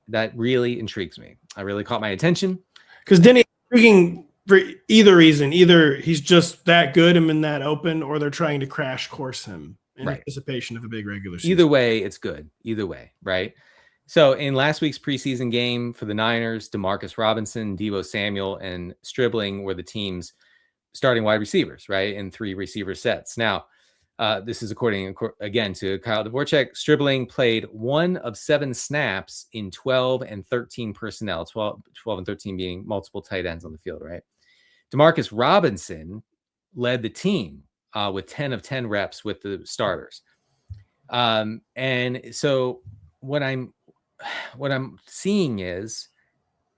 that really intrigues me. It really caught my attention. Because Denny intriguing for either reason. Either he's just that good him in that open, or they're trying to crash course him in anticipation of a big regular season. Either way, it's good. Either way, right? So in last week's preseason game for the Niners, Demarcus Robinson, Deebo Samuel, and Stribling were the team's starting wide receivers, right? In 3 receiver sets. Now, this is according, again, to Kyle Dvorak. Stribling played 1 of 7 snaps in 12 and 13 personnel, 12 and 13 being multiple tight ends on the field, right? Demarcus Robinson led the team with 10 of 10 reps with the starters. And so what I'm seeing is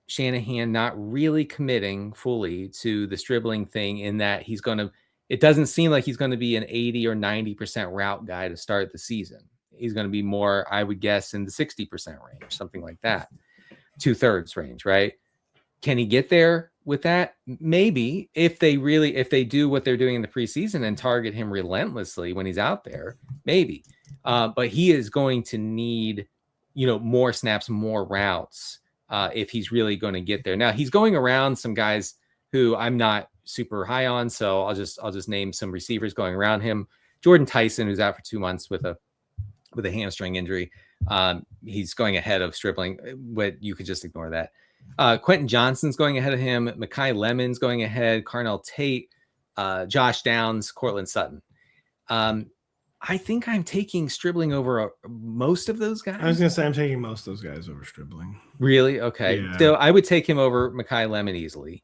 Shanahan not really committing fully to the Stribling thing, in that it doesn't seem like he's going to be an 80 or 90% route guy to start the season. He's going to be more, I would guess, in the 60% range, something like that, 2/3 range, right? Can he get there with that? Maybe, if they do what they're doing in the preseason and target him relentlessly when he's out there, maybe. But he is going to need, more snaps, more routes, if he's really going to get there. Now, he's going around some guys who I'm not super high on, so I'll just name some receivers going around him. Jordan Tyson, who's out for 2 months with a hamstring injury. He's going ahead of Stribling, but you could just ignore that. Quentin Johnson's going ahead of him. Mekhi Lemon's going ahead. Carnell Tate, Josh Downs, Cortland Sutton. I think I'm taking Stribling over most of those guys. I was going to say I'm taking most of those guys over Stribling. Really? Okay. Yeah. So I would take him over Mekhi Lemon easily.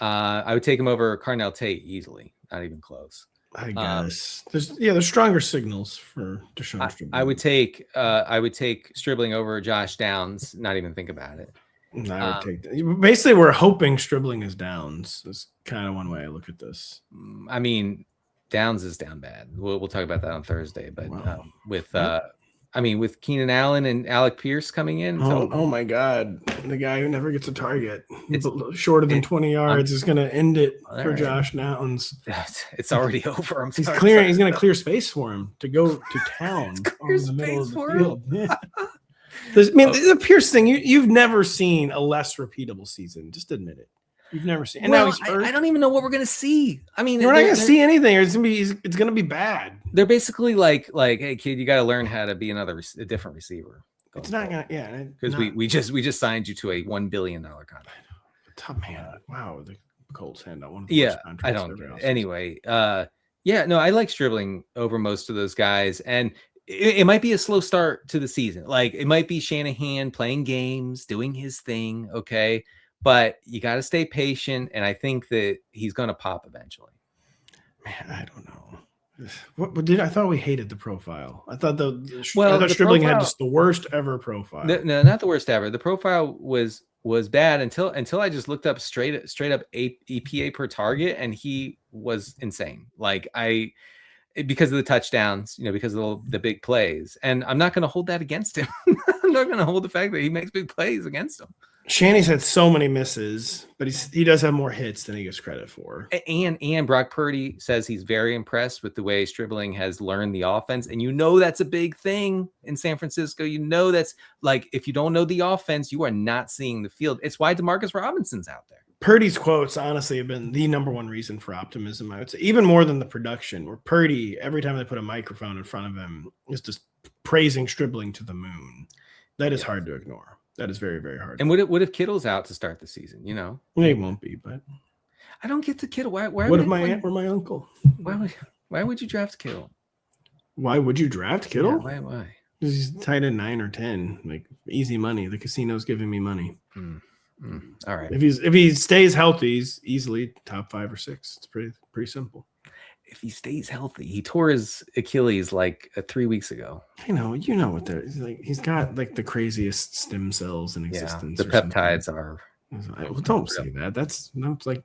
I would take him over Carnell Tate easily. Not even close. I guess there's stronger signals for Deshaun Stribling. I would take Stribling over Josh Downs. Not even think about it. I would take that. Basically, we're hoping Stribling is Downs. Is kind of one way I look at this. I mean, Downs is down bad. We'll talk about that on Thursday. But Wow. with Keenan Allen and Alec Pierce coming in. Oh my God. The guy who never gets a target. It's shorter than 20 yards is going to end it for Josh Downs. It's already over. He's going to clear space for him to go to town on the middle of the field. Yeah. The Pierce thing, you've never seen a less repeatable season. Just admit it. You've never seen. And now he's hurt. I don't even know what we're going to see. I mean, we're not going to see anything. It's going to be bad. They're basically like, hey kid, you got to learn how to be a different receiver. It's not going to, because we just signed you to a $1 billion contract. Top man. Wow, the Colts hand out one of the worst contracts. I don't. Anyway, no, I like Stribling over most of those guys, and it might be a slow start to the season. Like, it might be Shanahan playing games, doing his thing, okay? But you got to stay patient, and I think that he's going to pop eventually. Man, I don't know. I thought we hated the profile. I thought the Stribling had just the worst ever profile. No, not the worst ever. The profile was bad until I just looked up straight up EPA per target, and he was insane. Because of the touchdowns, because of the big plays. And I'm not going to hold that against him. I'm not going to hold the fact that he makes big plays against him. Shanny's had so many misses, but he does have more hits than he gets credit for. And Brock Purdy says he's very impressed with the way Stribling has learned the offense. And that's a big thing in San Francisco. That's like, if you don't know the offense, you are not seeing the field. It's why DeMarcus Robinson's out there. Purdy's quotes, honestly, have been the number one reason for optimism, I would say, even more than the production, where Purdy, every time they put a microphone in front of him, is just praising Stribling to the moon. That is hard to ignore. That is very, very hard. And what if Kittle's out to start the season, Well, he won't be, but I don't get the Kittle. Why what if my aunt or my uncle? Why would you draft Kittle? Why would you draft Kittle? Yeah, why? Because he's tied at 9 or 10. Like, easy money. The casino's giving me money. All right. If he stays healthy, he's easily top 5 or 6. It's pretty simple. If he stays healthy, he tore his Achilles 3 weeks ago. I know, what they're like. He's got the craziest stem cells in existence. The peptides are. Well, don't say that. That's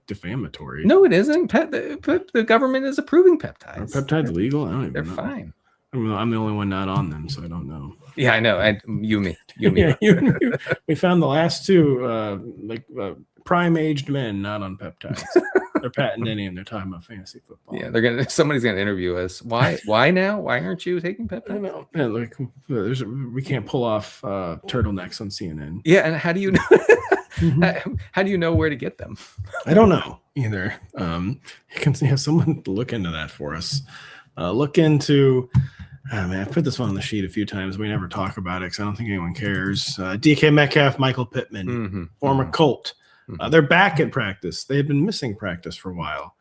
defamatory. No, it isn't. The government is approving peptides. Are peptides legal? I don't even know. They're fine. I'm the only one not on them, so I don't know. Yeah, I know. You and me. Yeah, you and me. We found the last two prime-aged men not on peptides. They're Pat and Denny, and they're talking about fantasy football. Yeah, somebody's gonna interview us. Why now? Why aren't you taking Pittman? I know. Yeah, like we can't pull off turtlenecks on CNN. Yeah, and how do you know? How do you know where to get them? I don't know either. You can have someone look into that for us. Look into. Man, I've put this one on the sheet a few times. We never talk about it because I don't think anyone cares. DK Metcalf, Michael Pittman, former Colt. They're back at practice. They had been missing practice for a while.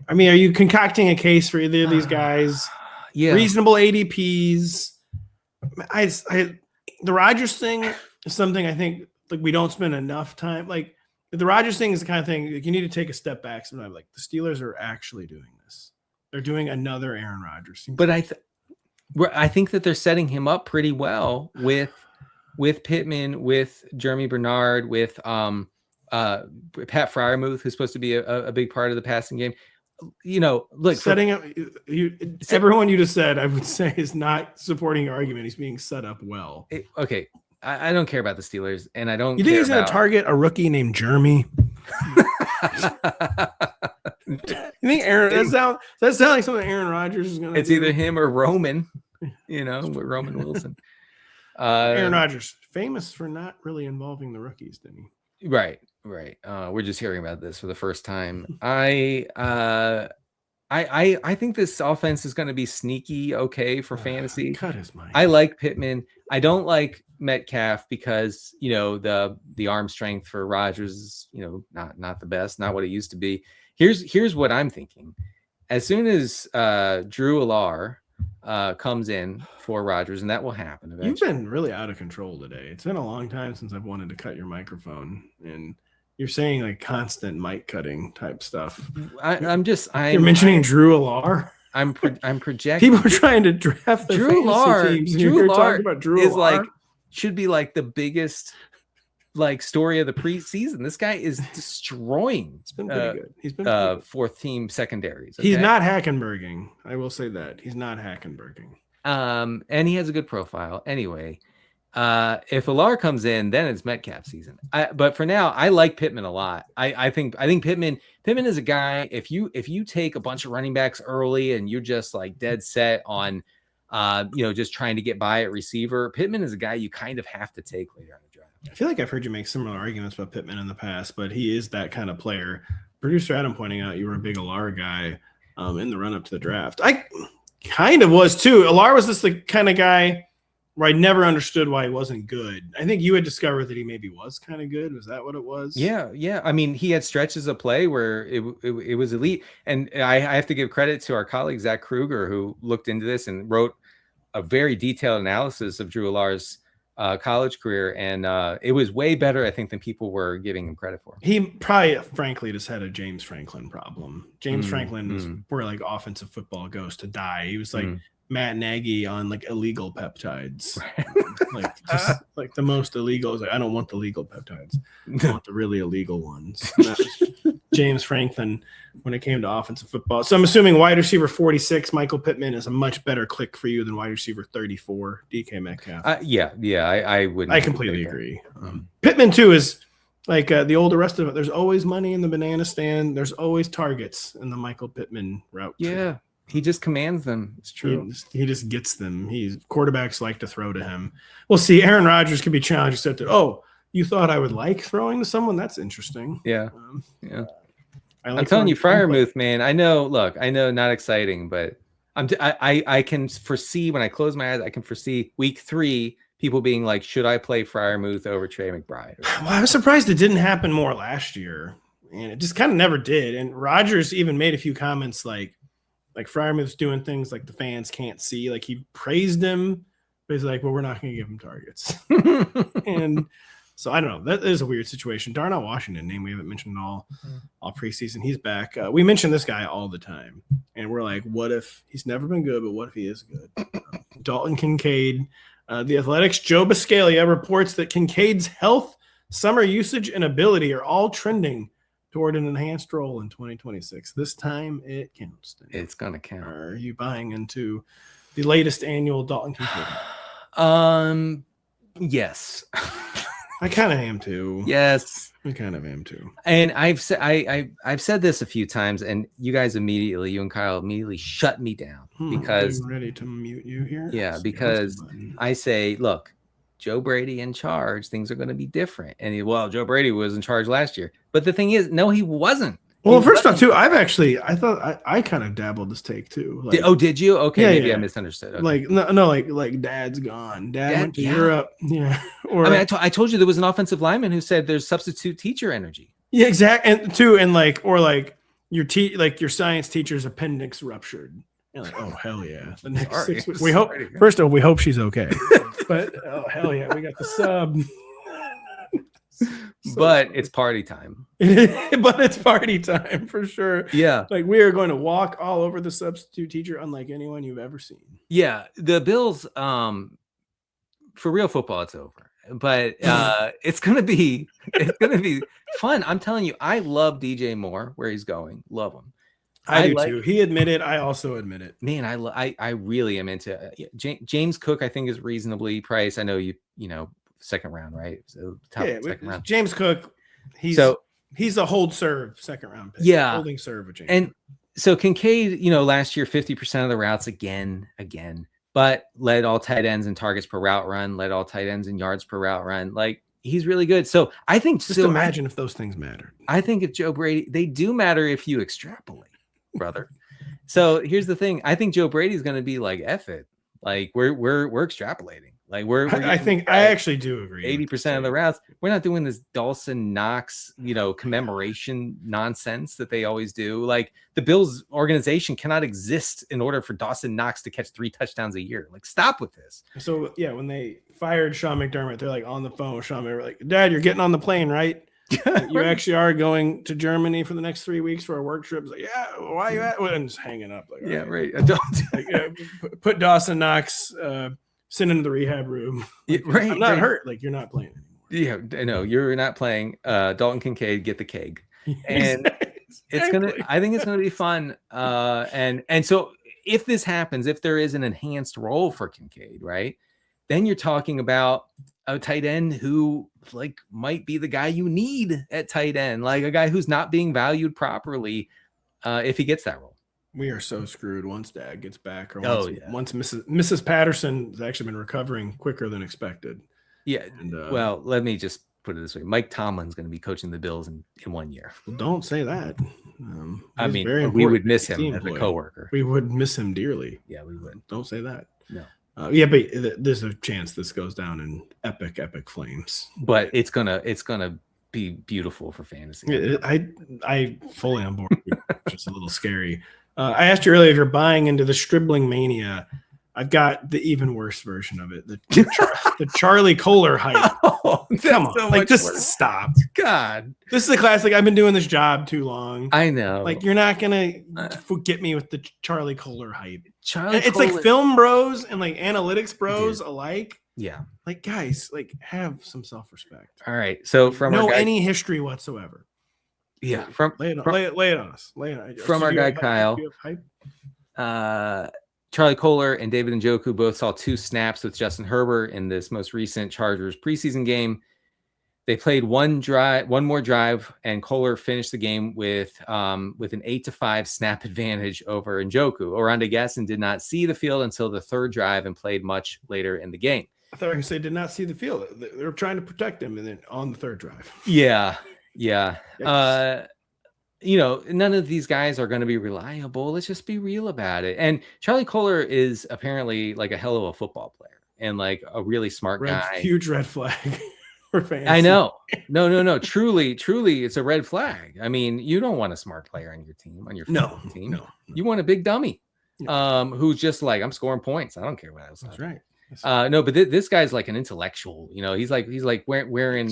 I mean, are you concocting a case for either of these guys? Yeah. Reasonable ADPs. The Rodgers thing is something I think like we don't spend enough time. Like the Rodgers thing is the kind of thing like, you need to take a step back sometimes. Like the Steelers are actually doing this. They're doing another Aaron Rodgers. But I think that they're setting him up pretty well with Pittman, with Jeremy Bernard, with Pat Freiermuth, who's supposed to be a big part of the passing game. You know, look, setting up everyone you just said, I would say, is not supporting your argument. He's being set up well. Okay, I don't care about the Steelers, and I don't. You think he's going to target a rookie named Jeremy? You think Aaron? That sounds like something Aaron Rodgers is going to. It's either him or Roman. You know, with Roman Wilson. Aaron Rodgers, famous for not really involving the rookies, didn't he? Right. We're just hearing about this for the first time. I think this offense is going to be sneaky okay for fantasy. Cut his mic. I like Pittman. I don't like Metcalf because you know the arm strength for Rodgers is not the best, not what it used to be. Here's what I'm thinking. As soon as Drew Alar comes in for Rodgers, and that will happen eventually. You've been really out of control today. It's been a long time since I've wanted to cut your microphone, and you're saying like constant mic cutting type stuff. You're mentioning Drew Alar. I'm projecting. People are trying to draft their Drew Alar. teams. Drew Alar about Drew is Alar. like should be like the biggest like story of the preseason. This guy is destroying. It's been pretty good. He's been fourth team secondaries. Okay? He's not Hackenberging. I will say that he's not Hackenberging. And he has a good profile. Anyway, if Alar comes in, then it's Metcalf season. But for now, I like Pittman a lot. I think Pittman is a guy. If you take a bunch of running backs early and you're just like dead set on, just trying to get by at receiver, Pittman is a guy you kind of have to take later in the draft. I feel like I've heard you make similar arguments about Pittman in the past, but he is that kind of player. Producer Adam pointing out you were a big Alar guy in the run up to the draft. I kind of was too. Alar was this the kind of guy where I never understood why he wasn't good. I think you had discovered that he maybe was kind of good. Was that what it was? Yeah. I mean, he had stretches of play where it was elite. And I have to give credit to our colleague, Zach Kruger, who looked into this and wrote a very detailed analysis of Drew Alar's college career. And it was way better, I think, than people were giving him credit for. He probably, frankly, just had a James Franklin problem. James Franklin was where like offensive football goes to die. He was like Matt Nagy on like illegal peptides, like the most illegal. Is like, I don't want the legal peptides. I want the really illegal ones. That was James Franklin when it came to offensive football. So I'm assuming wide receiver 46, Michael Pittman, is a much better click for you than wide receiver 34, DK Metcalf. I wouldn't. I completely agree. Pittman too is like the older rest of it. There's always money in the banana stand. There's always targets in the Michael Pittman route. Yeah. He just commands them. It's true. He just gets them. Quarterbacks like to throw to him. We'll see. Aaron Rodgers could be challenged, except that, you thought I would like throwing to someone? That's interesting. Yeah. I'm telling you, Freiermuth, man. I know, not exciting, but I can foresee when I close my eyes, I can foresee week 3 people being like, should I play Freiermuth over Trey McBride? Well, I was surprised it didn't happen more last year, and it just kind of never did. And Rodgers even made a few comments like Freiermuth's doing things like the fans can't see. Like he praised him, but he's like, well, we're not going to give him targets. And so I don't know. That is a weird situation. Darnell Washington, name we haven't mentioned all preseason. He's back. We mention this guy all the time, and we're like, what if he's never been good, but what if he is good? Dalton Kincaid, the Athletics' Joe Buscaglia reports that Kincaid's health, summer usage, and ability are all trending toward an enhanced role in 2026. This time it counts. It's going to count. Are you buying into the latest annual Dalton Kincaid? Yes. I kind of am too. Yes, I kind of am too. and I've said this a few times, and you guys immediately, you and Kyle immediately shut me down because I'm ready to mute you here. yeah, because I say, look, Joe Brady in charge, things are going to be different. And well, Joe Brady was in charge last year, but the thing is, no, he wasn't. Well, first off, too, I thought I kind of dabbled this take too. Like, did you? Okay, yeah, maybe yeah. I misunderstood. Okay. Like no, like Dad's gone. Dad went to Europe. Yeah, or I mean, I told you there was an offensive lineman who said there's substitute teacher energy. Yeah, exactly. And too, and like your science teacher's appendix ruptured. You're like, oh hell yeah! The next 6 weeks. We hope. First of all, we hope she's okay. But oh hell yeah, we got the sub. But it's party time. But it's party time for sure. Yeah. Like we are going to walk all over the substitute teacher unlike anyone you've ever seen. Yeah. The Bills, for real football, it's over. But it's gonna be fun. I'm telling you, I love DJ Moore where he's going. Love him. I do too. He admitted. I also admit it. Man, I really am into James Cook. I think is reasonably priced. I know you know. Second round, right? So second round. James Cook, he's a hold serve second round pick. Yeah, holding serve with James. And so Kincaid, last year 50% of the routes again, but led all tight ends in targets per route run, led all tight ends in yards per route run. Like he's really good. So I think just imagine if those things mattered. I think if Joe Brady, they do matter if you extrapolate, brother. So here's the thing. I think Joe Brady's going to be like, F it. Like we're extrapolating. Like I actually do agree. 80% of the routes. We're not doing this Dawson Knox, commemoration nonsense that they always do. Like the Bills organization cannot exist in order for Dawson Knox to catch 3 touchdowns a year. Like stop with this. So yeah, when they fired Sean McDermott, they're like on the phone with Sean McDermott, like, Dad, you're getting on the plane, right? You actually are going to Germany for the next 3 weeks for a work trip. It's like, yeah, why are you at? And just hanging up. Like, yeah, right. Put Dawson Knox. Send him to the rehab room. Like, right. I'm not hurt. Like you're not playing anymore. Yeah, no, you're not playing. Dalton Kincaid, get the keg. And exactly. I think it's gonna be fun. And so if this happens, if there is an enhanced role for Kincaid, right? Then you're talking about a tight end who like might be the guy you need at tight end, like a guy who's not being valued properly if he gets that role. We are so screwed once Dad gets back, or once Mrs. Patterson has actually been recovering quicker than expected. Yeah. And, well, let me just put it this way: Mike Tomlin's going to be coaching the Bills in 1 year. Well, don't say that. I mean, we would miss him as a coworker. We would miss him dearly. Yeah, we would. Don't say that. No. Yeah, but there's a chance this goes down in epic flames. But it's gonna be beautiful for fantasy. I fully on board. Just a little scary. I asked you earlier if you're buying into the Stribling mania. I've got the even worse version of it. The Charlie Kolar hype. Oh, come on, so like just worse. stop. God, this is a classic. I've been doing this job too long. I know. Like you're not gonna get me with the Charlie Kolar hype. It's like film bros and like analytics bros alike. Yeah. Like guys, like have some self-respect. All right. So from any history whatsoever. Yeah. Lay it on us. From our guy Kyle. Charlie Kolar and David Njoku both saw 2 snaps with Justin Herbert in this most recent Chargers preseason game. They played one more drive, and Kolar finished the game with an 8-5 snap advantage over Njoku. Orlando Gasson did not see the field until the 3rd drive and played much later in the game. I thought I could say did not see the field. They were trying to protect him, and then on the 3rd drive. Yeah. None of these guys are going to be reliable. Let's just be real about it. And Charlie Kolar is apparently like a hell of a football player and like a really smart guy. Huge red flag for fans. I know. No. Truly, it's a red flag. I mean, you don't want a smart player on your team, on your team. No. You want a big dummy who's just like, I'm scoring points. I don't care what else. That's right. No, but this guy's like an intellectual. He's like wearing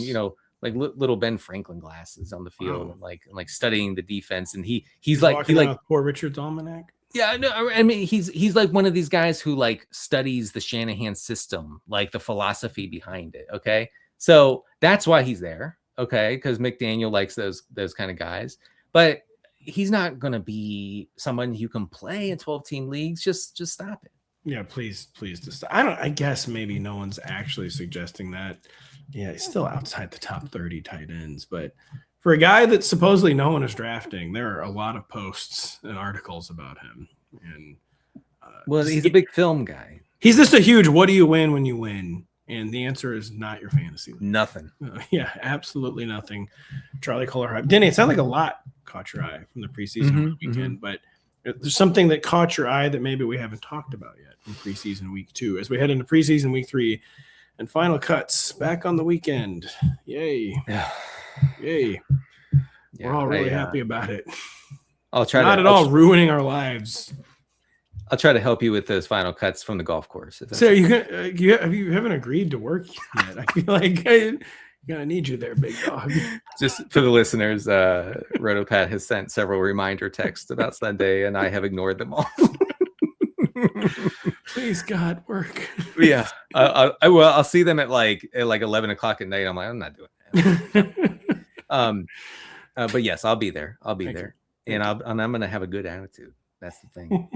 like little Ben Franklin glasses on the field and like studying the defense. And he's like poor Richard's almanac. Yeah, no, I mean he's like one of these guys who like studies the Shanahan system, like the philosophy behind it. Okay, so that's why he's there. Okay, because McDaniel likes those kind of guys, but he's not gonna be someone you can play in 12-team leagues. Just stop it. Yeah, please just. I guess maybe no one's actually suggesting that. Yeah, he's still outside the top 30 tight ends, but for a guy that supposedly no one is drafting, there are a lot of posts and articles about him. And well, he's a big film guy. He's just a huge. What do you win when you win? And the answer is not your fantasy league. Nothing. Yeah, absolutely nothing. Charlie Kolar hype. Denny, it sounded like a lot caught your eye from the preseason weekend, but there's something that caught your eye that maybe we haven't talked about yet in preseason week 2 as we head into preseason week 3 and final cuts back on the weekend. Yay. Yay. We're all really happy about it. I'll try not to, at all ruining our lives. I'll try to help you with those final cuts from the golf course. So you haven't agreed to work yet. I feel like I'm gonna need you there, big dog. Just for the listeners, Rotopat has sent several reminder texts about Sunday, and I have ignored them all. Please, God, work. Yeah, I'll see them at like 11 o'clock at night. I'm like, I'm not doing that. But yes, I'll be there. I'll be there, and I'm gonna have a good attitude. That's the thing.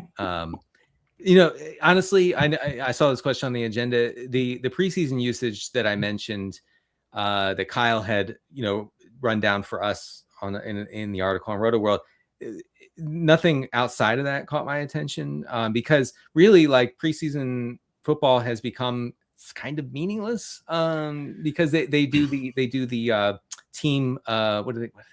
Honestly, I saw this question on the agenda. The preseason usage that I mentioned, that Kyle had, run down for us in the article on Rotoworld. Nothing outside of that caught my attention, because really, like, preseason football has become kind of meaningless, because they do the team. What do they call it?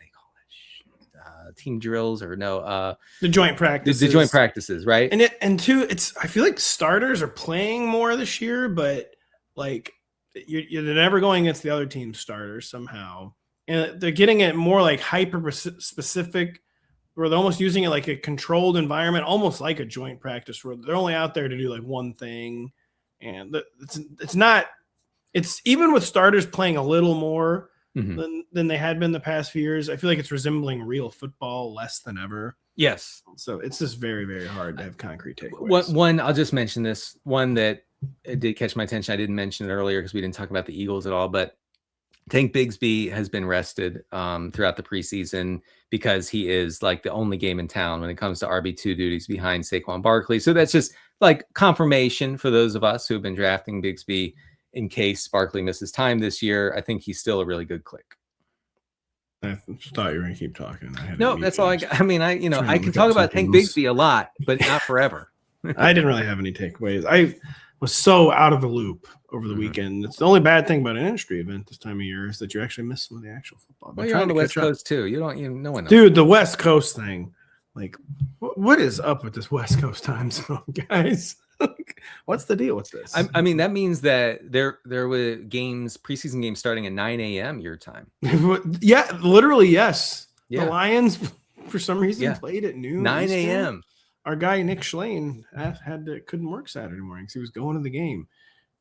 Team drills or no? The joint practices. The joint practices, right? And two, I feel like starters are playing more this year, but like you're never going against the other team's starters somehow, and they're getting it more like hyper specific, where they're almost using it like a controlled environment, almost like a joint practice, where they're only out there to do like one thing, and it's even with starters playing a little more than they had been the past few years. I feel like it's resembling real football less than ever. Yes. So it's just very, very hard to have concrete takeaways. One, I'll just mention this one that did catch my attention. I didn't mention it earlier because we didn't talk about the Eagles at all, but Tank Bigsby has been rested throughout the preseason because he is like the only game in town when it comes to RB2 duties behind Saquon Barkley. So that's just like confirmation for those of us who have been drafting Bigsby in case Barkley misses time this year. I think he's still a really good click. I thought you were going to keep talking. No, that's all I got. I mean, I can talk about Tank Bigsby a lot, but not forever. I didn't really have any takeaways. I was so out of the loop over the weekend. It's the only bad thing about an industry event this time of year is that you actually miss some of the actual football. Well, you're on the West Coast too. No one knows. Dude, the West Coast thing. Like, what is up with this West Coast time zone, guys? What's the deal with this? I mean, that means that there were preseason games starting at 9 a.m. your time. Yeah, literally, yes. Yeah. The Lions, for some reason, played at noon. 9 a.m. Our guy, Nick Schlane, couldn't work Saturday mornings. He was going to the game.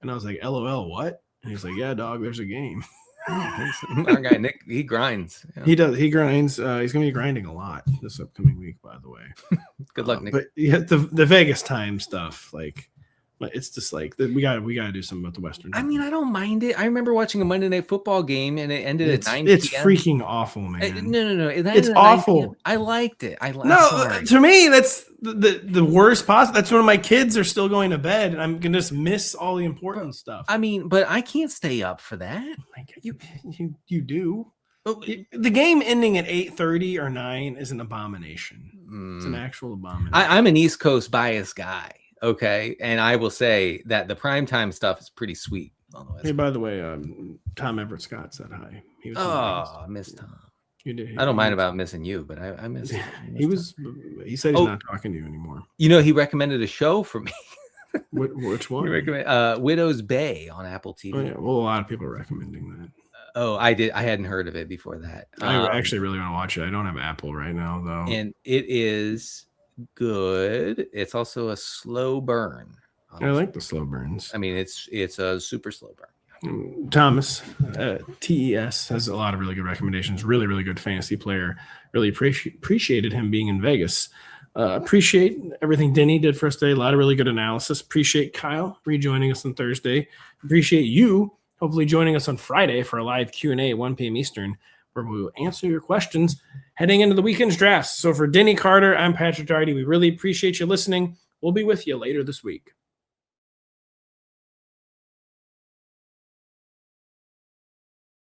And I was like, LOL, what? And he's like, yeah, dog, there's a game. Our guy, Nick, he grinds. Yeah. He does. He grinds. He's going to be grinding a lot this upcoming week, by the way. Good luck, Nick. But yeah, the Vegas time stuff, like, it's just like we got to do something about the Western time. I mean, I don't mind it. I remember watching a Monday Night Football game and it ended at 9 It's p.m. freaking awful, man. No. It's awful. I liked it. To me, that's the worst possible. That's when my kids are still going to bed, and I'm gonna just miss all the important stuff. I mean, but I can't stay up for that. Like, you do. The game ending at 8:30 or 9 is an abomination. It's an actual abomination. I'm an East Coast bias guy. Okay, and I will say that the primetime stuff is pretty sweet. Hey, by the way, Tom Everett Scott said hi. He was I miss Tom. You did. I don't mind about missing you, but I miss him. He said he's not talking to you anymore. He recommended a show for me. Which one? He recommended Widow's Bay on Apple TV. Oh, yeah. Well, a lot of people are recommending that. Oh, I did. I hadn't heard of it before that. I actually really want to watch it. I don't have Apple right now, though. And it is good. It's also a slow burn. I like the slow burns. I mean, it's a super slow burn. Thomas, TES, has a lot of really good recommendations. Really, really good fantasy player. Really appreciated him being in Vegas. Appreciate everything Denny did for us today. A lot of really good analysis. Appreciate Kyle rejoining us on Thursday. Appreciate you hopefully joining us on Friday for a live Q&A at 1 p.m. Eastern, where we will answer your questions heading into the weekend's drafts. So for Denny Carter, I'm Patrick Daugherty. We really appreciate you listening. We'll be with you later this week.